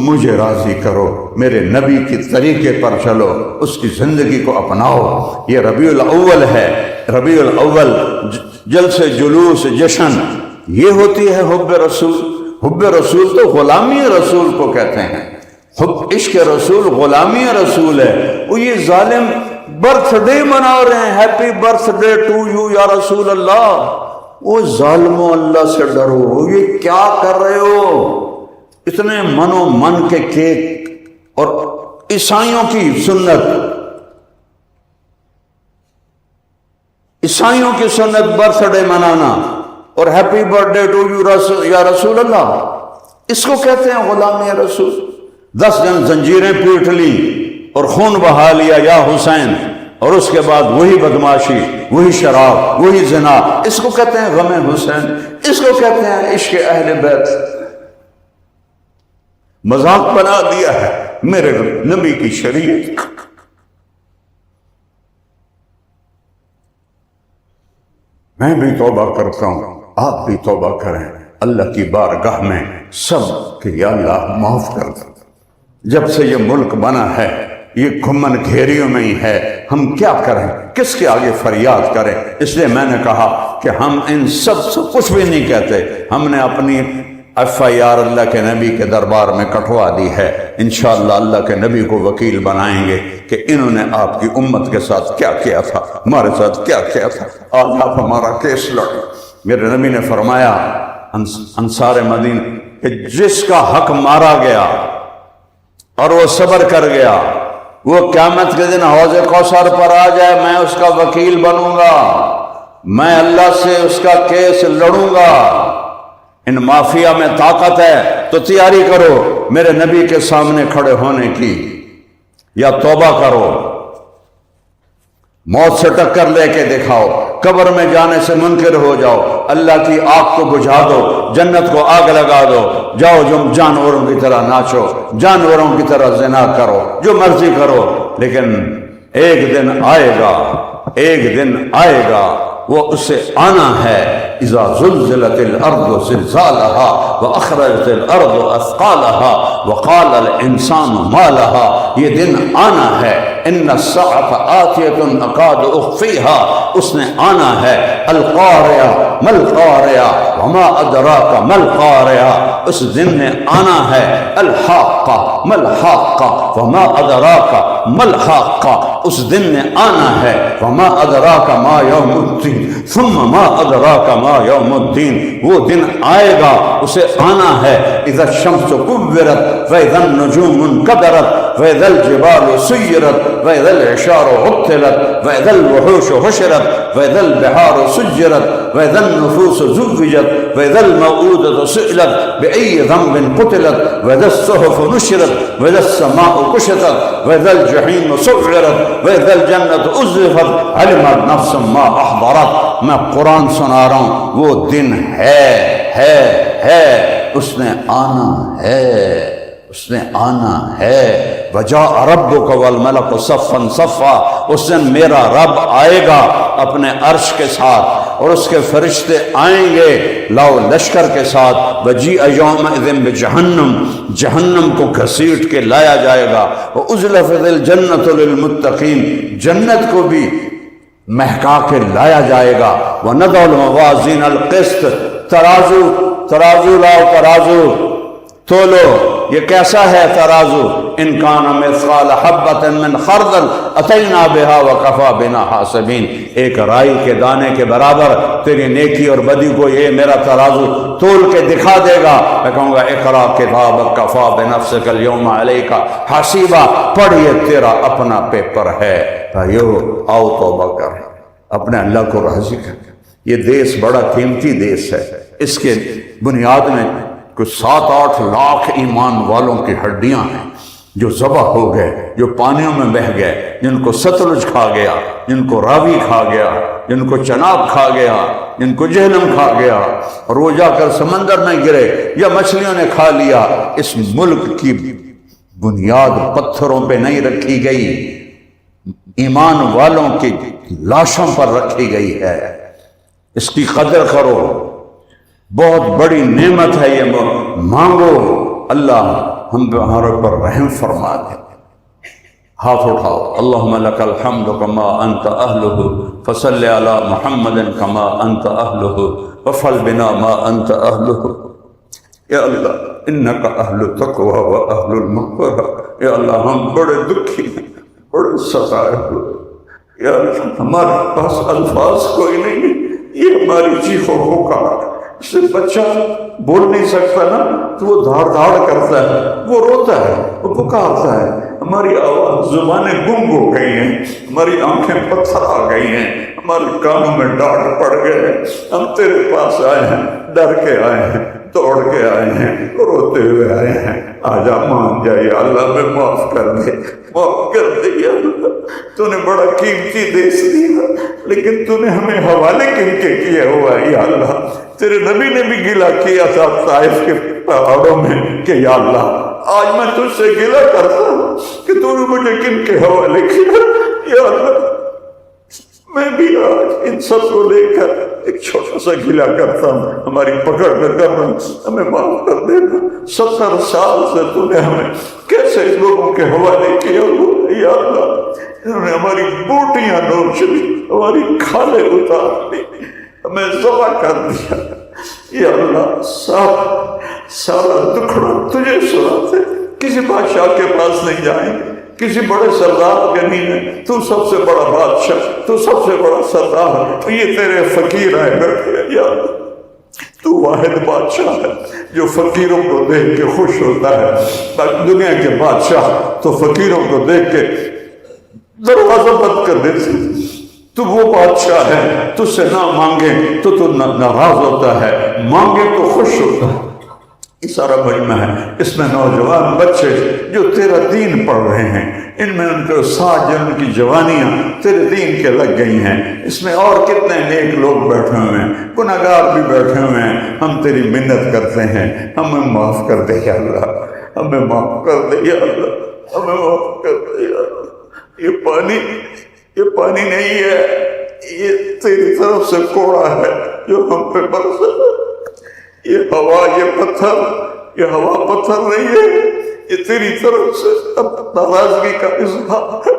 مجھے راضی کرو، میرے نبی کی طریقے پر چلو، اس کی زندگی کو اپناؤ۔ یہ ربیع الاول ہے، ربیع الاول جلسے جلوس جشن، یہ ہوتی ہے حب رسول۔ حب رسول تو غلامی رسول کو کہتے ہیں، عشق رسول غلامی رسول ہے۔ وہ یہ ظالم برتھ ڈے منا رہے ہیں، happy birthday to you یا رسول اللہ۔ وہ ظالموں اللہ سے ڈرو، یہ کیا کر رہے ہو؟ اتنے من و من کے کیک، اور عیسائیوں کی سنت، عیسائیوں کی سنت برتھ ڈے منانا اور happy birthday to you یا رسول اللہ، اس کو کہتے ہیں غلامی رسول۔ 10 جن زنجیریں پیٹ لی اور خون بہا لیا یا حسین، اور اس کے بعد وہی بدماشی، وہی شراب، وہی زنا، اس کو کہتے ہیں غم حسین، اس کو کہتے ہیں عشق اہل بیت۔ مذاق بنا دیا ہے میرے نبی کی شریعت۔ میں بھی توبہ کرتا ہوں، آپ بھی توبہ کریں اللہ کی بارگاہ میں سب کہ یا اللہ معاف کر دے۔ جب سے یہ ملک بنا ہے یہ گھمن گھیریوں میں ہی ہے، ہم کیا کریں، کس کے آگے فریاد کریں؟ اس لیے میں نے کہا کہ ہم ان سب سے کچھ بھی نہیں کہتے، ہم نے اپنی FIR اللہ کے نبی کے دربار میں کٹوا دی ہے، انشاءاللہ اللہ کے نبی کو وکیل بنائیں گے کہ انہوں نے آپ کی امت کے ساتھ کیا کیا تھا، ہمارے ساتھ کیا کیا تھا، آج آپ ہمارا کیس لڑیں۔ میرے نبی نے فرمایا انصار مدینہ کہ جس کا حق مارا گیا اور وہ صبر کر گیا، وہ قیامت کے دن حوض کوثر پر آ جائے، میں اس کا وکیل بنوں گا، میں اللہ سے اس کا کیس لڑوں گا۔ ان مافیا میں طاقت ہے تو تیاری کرو میرے نبی کے سامنے کھڑے ہونے کی، یا توبہ کرو، موت سے ٹکر لے کے دکھاؤ، قبر میں جانے سے منکر ہو جاؤ، اللہ کی آگ کو بجھا دو، جنت کو آگ لگا دو، جاؤ جو جانوروں کی طرح ناچو، جانوروں کی طرح زنا کرو، جو مرضی کرو، لیکن ایک دن آئے گا، ایک دن آئے گا، وہ اسے آنا ہے۔ اذا زلزلت الارض زلزالها واخرجت الارض اثقالها وقال الانسان ما لها، یہ دن آنا ہے۔ ان الساعة آتیة اکاد اخفیها، اس نے آنا ہے۔ القارعہ ما القارعہ وما ادراک ما القارعہ، اس دن نے آنا ہے۔ الحاقہ ما الحاقہ وما ادراک ما الحاقہ، اس دن نے آنا ہے۔ وما ادراک ما یوم الدین ثم ما ادراک ما یوم الدین، وہ دن آئے گا، اسے آنا ہے۔ اذا الشمس کورت واذا النجوم انکدرت واذا الجبال سیرت واذا العشار عطلت واذا الوحوش حشرت واذا البحار سجرت واذا النفوس زوجت واذا الموءودة سئلت بأي ذنب قتلت واذا الصحف نشرت واذا السماء كشطت واذا الجحيم سعرت واذا الجنة أزلفت علمت نفس ما أحضرت۔ میں قرآن سنا رہا ہوں، وہ دن ہے، اس نے آنا ہے، اس نے آنا ہے۔ وجاء ربک والملک صفا صفا، اس دن میرا رب آئے گا اپنے عرش کے ساتھ اور اس کے فرشتے آئیں گے لاؤ لشکر کے ساتھ۔ وجیء یومئذ بجہنم، جہنم کو گھسیٹ کے لایا جائے گا۔ وازلفت الجنۃ للمتقین، جنت کو بھی مہکا کے لایا جائے گا۔ وَنَضَعُ الْمَوَازِينَ الْقِسْطَ، ترازو لاؤ، ترازو تولو۔ یہ کیسا ہے ترازو؟ ان کان مثقال حبۃ من خردل اتینا بہا وکفا بنا حاسبین، ایک رائی کے دانے کے برابر تیری نیکی اور بدی کو یہ میرا ترازو تول کے دکھا دے گا۔ میں کہوں گا اقرا کتابک کفا بنفسک اليوم علیک حسیبا، پڑھیے تیرا اپنا پیپر ہے۔ بھائیو آؤ توبہ کر، اپنے اللہ کو راضی کر۔ یہ دیس بڑا قیمتی دیس ہے، اس کے بنیاد میں کچھ 7-8 لاکھ ایمان والوں کی ہڈیاں ہیں جو ذبح ہو گئے، جو پانیوں میں بہہ گئے، جن کو ستلج کھا گیا، جن کو راوی کھا گیا، جن کو چناب کھا گیا، جن کو جہنم کھا گیا، اور وہ جا کر سمندر میں گرے یا مچھلیوں نے کھا لیا۔ اس ملک کی بنیاد پتھروں پہ نہیں رکھی گئی، ایمان والوں کی لاشوں پر رکھی گئی ہے۔ اس کی قدر کرو، بہت بڑی نعمت ہے یہ، مانگو اللہ ہم پہ ہمارے پر رحم فرما دے۔ ہاتھ اٹھاؤ، اللہم لک الحمد کما انت اہلہ فصل علی محمد کما انت اہلہ وفعل بنا ما انت اہلہ۔ یا اللہ انک اہل التقوی و اہل المغفرہ، یا اللہ ہم بڑے دکھی ہیں، بڑے ستائے ہوئے، یا اللہ ہمارے پاس الفاظ کوئی نہیں، یہ ہماری چیخ و پکار ہے۔ اس سے بچہ بول نہیں سکتا نا تو وہ دھاڑ دھاڑ کرتا ہے، وہ روتا ہے، وہ پکارتا ہے. ہماری آواز زبانیں گنگ ہو گئی ہیں، ہماری آنکھیں پتھر آ گئی ہیں، ہمارے کانوں میں ڈانٹ پڑ گئے. ہم تیرے پاس آئے ہیں، ڈر کے آئے ہیں، دوڑ کے آئے ہیں، روتے ہوئے آئے ہیں. آجا مان جا یا اللہ، میں معاف کر دے، معاف کر دے یا اللہ. تو نے بڑا قیمتی دیش دیا، لیکن تو نے ہمیں حوالے کن کے کیا ہوا ہے یا اللہ. تیرے نبی نے بھی گلہ کیا تھا طائف کے پہاڑوں میں کہ یا اللہ آج میں تجھ سے گلہ کرتا ہوں کہ تو نے مجھے کن کے حوالے کیا یا اللہ. میں بھی آج ان سب کو لے کر ایک چھوٹا سا گلہ کرتا ہوں، ہماری پکڑ میں کر رہا ہوں، ہمیں معاف کر دینا. 70 سال سے تو نے ہمیں کیسے لوگوں کے حوالے کیا ہوا یا اللہ. انہوں نے ہماری بوٹیاں نوچ لی، ہماری کھالیں اتار لی، ہمیں ذبح کر دیا یا اللہ. سارا دکھڑا تجھے سناتے، کسی بادشاہ کے پاس نہیں جائیں گے، کسی بڑے سردار کے نہیں ہے. تو سب سے بڑا بادشاہ، تو سب سے بڑا سردار، تو یہ تیرے فقیر آئے بیٹھے یا اللہ. تو واحد بادشاہ ہے جو فقیروں کو دیکھ کے خوش ہوتا ہے. باقی دنیا کے بادشاہ تو فقیروں کو دیکھ کے دروازہ بند کر دیتے. تو وہ بادشاہ ہے تجھ سے نہ مانگے تو ناراض ہوتا ہے، مانگے تو خوش ہوتا ہے. یہ سارا مجمع ہے، اس میں نوجوان بچے جو تیرا دین پڑھ رہے ہیں، ان میں ان کے ساتھ جو ان کی جوانیاں تیرے دین کے لگ گئی ہیں. اس میں اور کتنے نیک لوگ بیٹھے ہوئے ہیں، گناہگار بھی بیٹھے ہوئے ہیں. ہم تیری منت کرتے ہیں، ہمیں معاف کر دے یا اللہ، ہمیں معاف کر دے یا اللہ، ہمیں معاف کر دے یا اللہ. یہ پانی نہیں ہے، یہ تیری طرف سے کوڑا ہے جو ہم پہ برسا. یہ ہوا، یہ پتھر، یہ ہوا پتھر نہیں ہے، یہ تیری طرف سے اب ناراضگی کا اظہار ہے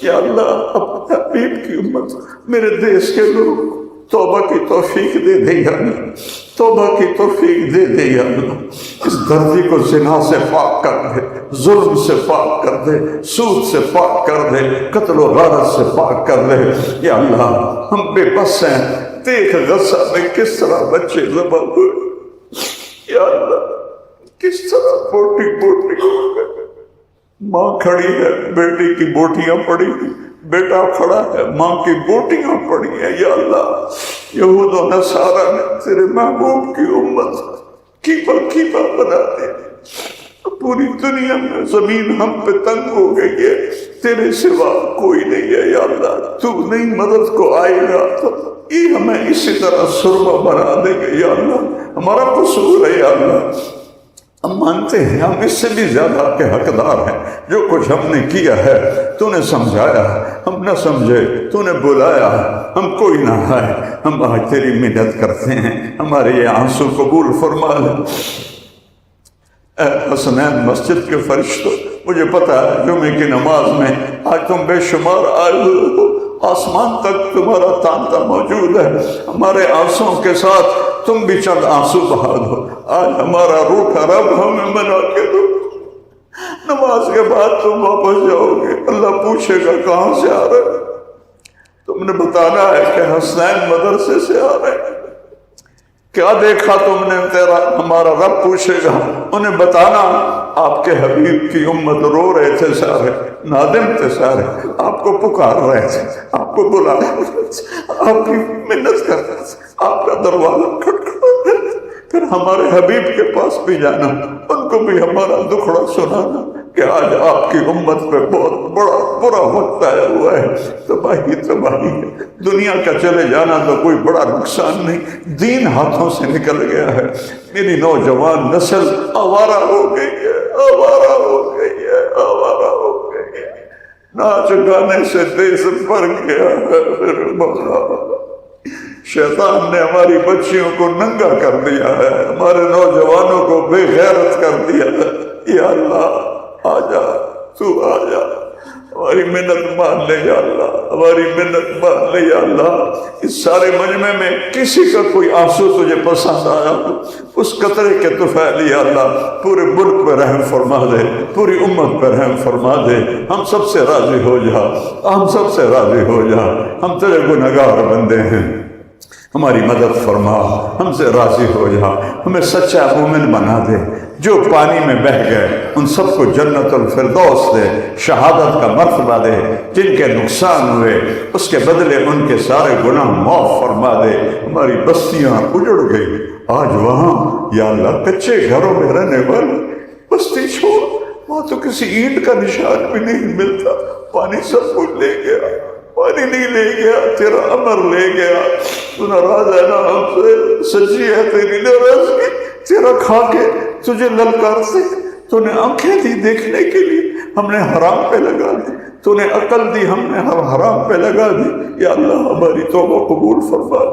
یا اللہ. اپنے حبیب کی امت، میرے دیش کے لوگ توبہ کی توفیق دے دے یا اللہ، توبہ کی توفیق دے دے یا اللہ. اس دھرتی کو زنا سے پاک کر دے، ظلم سے پاک کر دے، سود سے پاک کر دے، قتل و غارت سے پاک کر دے یا اللہ. ہم بے بس ہیں، دیکھ غزہ میں کس طرح بچے ذبح ہوئے یا اللہ، کس طرح بوٹی بوٹی ہو گئے. ماں کھڑی ہے، بیٹی کی بوٹیاں پڑی ہیں، بیٹا کھڑا ہے، ماں کی بوٹیاں پڑی ہیں یا اللہ. یہود و نصارہ نے تیرے محبوب کی امت کیپا بنا دیا. پوری دنیا میں زمین ہم پہ تنگ ہو گئی ہے، تیرے سوا کوئی نہیں ہے یا اللہ. تو نہیں مدد کو آئے گا تو یہ ہمیں اسی طرح سرما بنا دے گے یا اللہ. ہمارا قصور ہے یا اللہ، ہم مانتے ہیں ہم اس سے بھی زیادہ کے حقدار ہیں. جو کچھ ہم نے کیا ہے تو نے سمجھایا، ہم نہ سمجھے تو نے بلایا، ہم کوئی نہ آئے. ہم آج تیری منت کرتے ہیں، ہمارے یہ آنسو قبول فرما لے. اے حسنین مسجد کے فرشتوں، مجھے پتا ہے جمعے کی نماز میں آج تم بے شمار آئے ہو، آسمان تک تمہارا تانتا موجود ہے. ہمارے آنسوں کے ساتھ تم بھی چند آنسو بہا دو. آج ہمارا روٹھا رب ہمیں منا کے دو. نماز کے بعد تم واپس جاؤ گے، اللہ پوچھے گا کہاں سے آ رہے. تم نے بتانا ہے کہ حسنین مدرسے سے آ رہے ہیں. کیا دیکھا تم نے؟ تیرا ہمارا رب پوچھے گا. انہیں بتانا آپ کے حبیب کی امت رو رہے تھے، سارے نادم تھے، سارے آپ کو پکار رہے تھے، آپ کو بلا رہے تھے، آپ کی منت کر رہے تھے، آپ کا دروازہ کھٹکھٹا رہے تھے. پھر ہمارے حبیب کے پاس بھی جانا، ان کو بھی ہمارا دکھڑا سنانا کہ آج آپ کی امت پہ بہت بڑا برا وقت آیا ہوا ہے. تباہی ہے. دنیا کا چلے جانا تو کوئی بڑا نقصان نہیں، دین ہاتھوں سے نکل گیا ہے. میری نوجوان نسل آوارہ ہو گئی ہے، آوارہ ہو گئی ہے، آوارہ ہو گئی ہے. ناچ گانے سے دیس بھر گیا ہے. پھر شیطان نے ہماری بچیوں کو ننگا کر دیا ہے، ہمارے نوجوانوں کو بے غیرت کر دیا ہے. یا اللہ آجا، تو آجا، ہماری منت مان لے یا اللہ، ہماری منت مان لے یا اللہ. اس سارے مجمع میں کسی کا کوئی آنسو تجھے پسند آیا ہو، اس قطرے کے طفیل یا اللہ پورے ملک پہ رحم فرما دے، پوری امت پہ رحم فرما دے. ہم سب سے راضی ہو جا، ہم سب سے راضی ہو جا. ہم تیرے گنہگار بندے ہیں، ہماری مدد فرما، ہم سے راضی ہو جا، ہمیں سچا مومن بنا دے۔ جو پانی میں بہہ گئے ان سب کو جنت الفردوس دے، شہادت کا مرتبہ دے۔ جن کے نقصان ہوئے اس کے بدلے ان کے سارے گناہ معاف فرما دے۔ ہماری بستیاں اجڑ گئی، آج وہاں یا اللہ کچے گھروں میں رہنے والے بستی چھوڑ، وہاں تو کسی اینٹ کا نشان بھی نہیں ملتا، پانی سب کچھ لے گیا، پانی نہیں لے گیا، تیرا امر لے گیا۔ تو ناراض ہے نا ہم سے، سچی ہے تیری ناراضگی، تیرا کھا کے تجھے للکارتے، تو نے آنکھیں دی دیکھنے کے لیے، ہم نے حرام پہ لگا دی، تو نے عقل دی، ہم نے حرام پہ لگا دی۔ یا اللہ ہماری توبہ قبول فرما،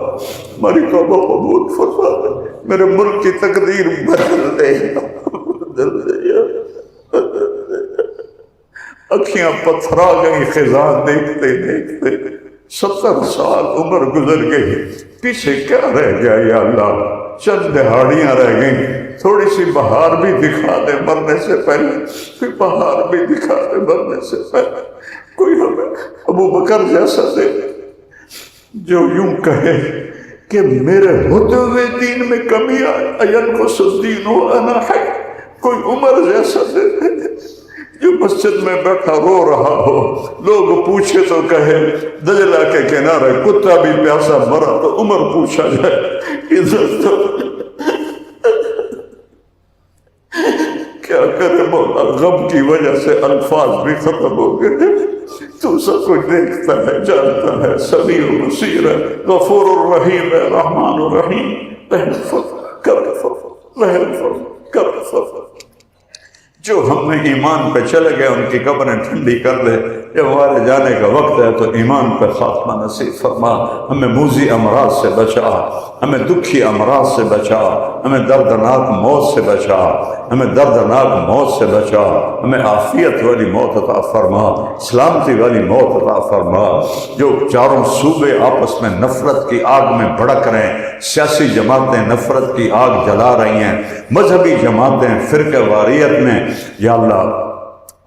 ہماری توبہ قبول فرما، میرے ملک کی تقدیر بدل دے، بدل دے یا اکھیاں پتھرا گئی خزاں دیکھتے دیکھتے، 70 سال عمر گزر گئی، پیچھے کیا رہ گیا یا اللہ؟ چند دہاڑیاں رہ گئیں، تھوڑی سی بہار بھی دکھا دے مرنے سے پہلے، پھر بہار بھی دکھا دے مرنے سے پہلے۔ کوئی ہمیں ابو بکر جیسا دے جو یوں کہے کہ میرے ہوتے ہوئے دین میں کمی آئے، اینقص الدین وانا حی۔ کوئی عمر جیسا دے جو مسجد میں بیٹھا رو رہا ہو، لوگ پوچھے تو کہے دجلہ کے کنارے کتا بھی پیاسا مرا، تو عمر پوچھا جائے عزت تو کیا کرے مولا، غم کی وجہ سے الفاظ بھی ختم ہو گئے۔ تو سب کچھ دیکھتا ہے، جانتا ہے، سمیع و بصیر ہے، غفور الرحیم ہے، رحمان الرحیم، رحم فرما۔ جو ہم میں ایمان پہ چلے گئے ان کی قبریں ٹھنڈی کر دے، جب ہمارے جانے کا وقت ہے تو ایمان پہ خاتمہ نصیب فرما۔ ہمیں موذی امراض سے بچا، ہمیں دکھی امراض سے بچا، ہمیں دردناک موت سے بچا، ہمیں دردناک موت سے بچا، ہمیں عافیت والی موت عطا فرما، سلامتی والی موت عطا فرما۔ جو چاروں صوبے آپس میں نفرت کی آگ میں بھڑک رہے ہیں، سیاسی جماعتیں نفرت کی آگ جلا رہی ہیں، مذہبی جماعتیں فرقہ واریت میں یا اللہ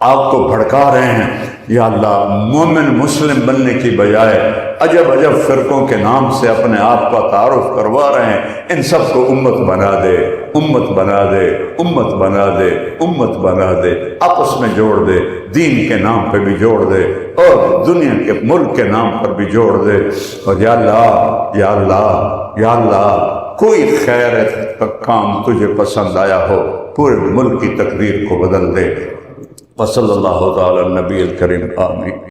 آپ کو بھڑکا رہے ہیں، یا اللہ مومن مسلم بننے کی بجائے عجب عجب فرقوں کے نام سے اپنے آپ کا تعارف کروا رہے ہیں، ان سب کو امت بنا دے، امت بنا دے، امت بنا دے، امت بنا دے، آپس میں جوڑ دے، دین کے نام پہ بھی جوڑ دے اور دنیا کے ملک کے نام پر بھی جوڑ دے۔ اور یا اللہ یا اللہ یا اللہ کوئی خیر کا کام تجھے پسند آیا ہو، پورے ملک کی تقدیر کو بدل دے۔ وصلی اللہ تعالی نبی الکریم، آمین۔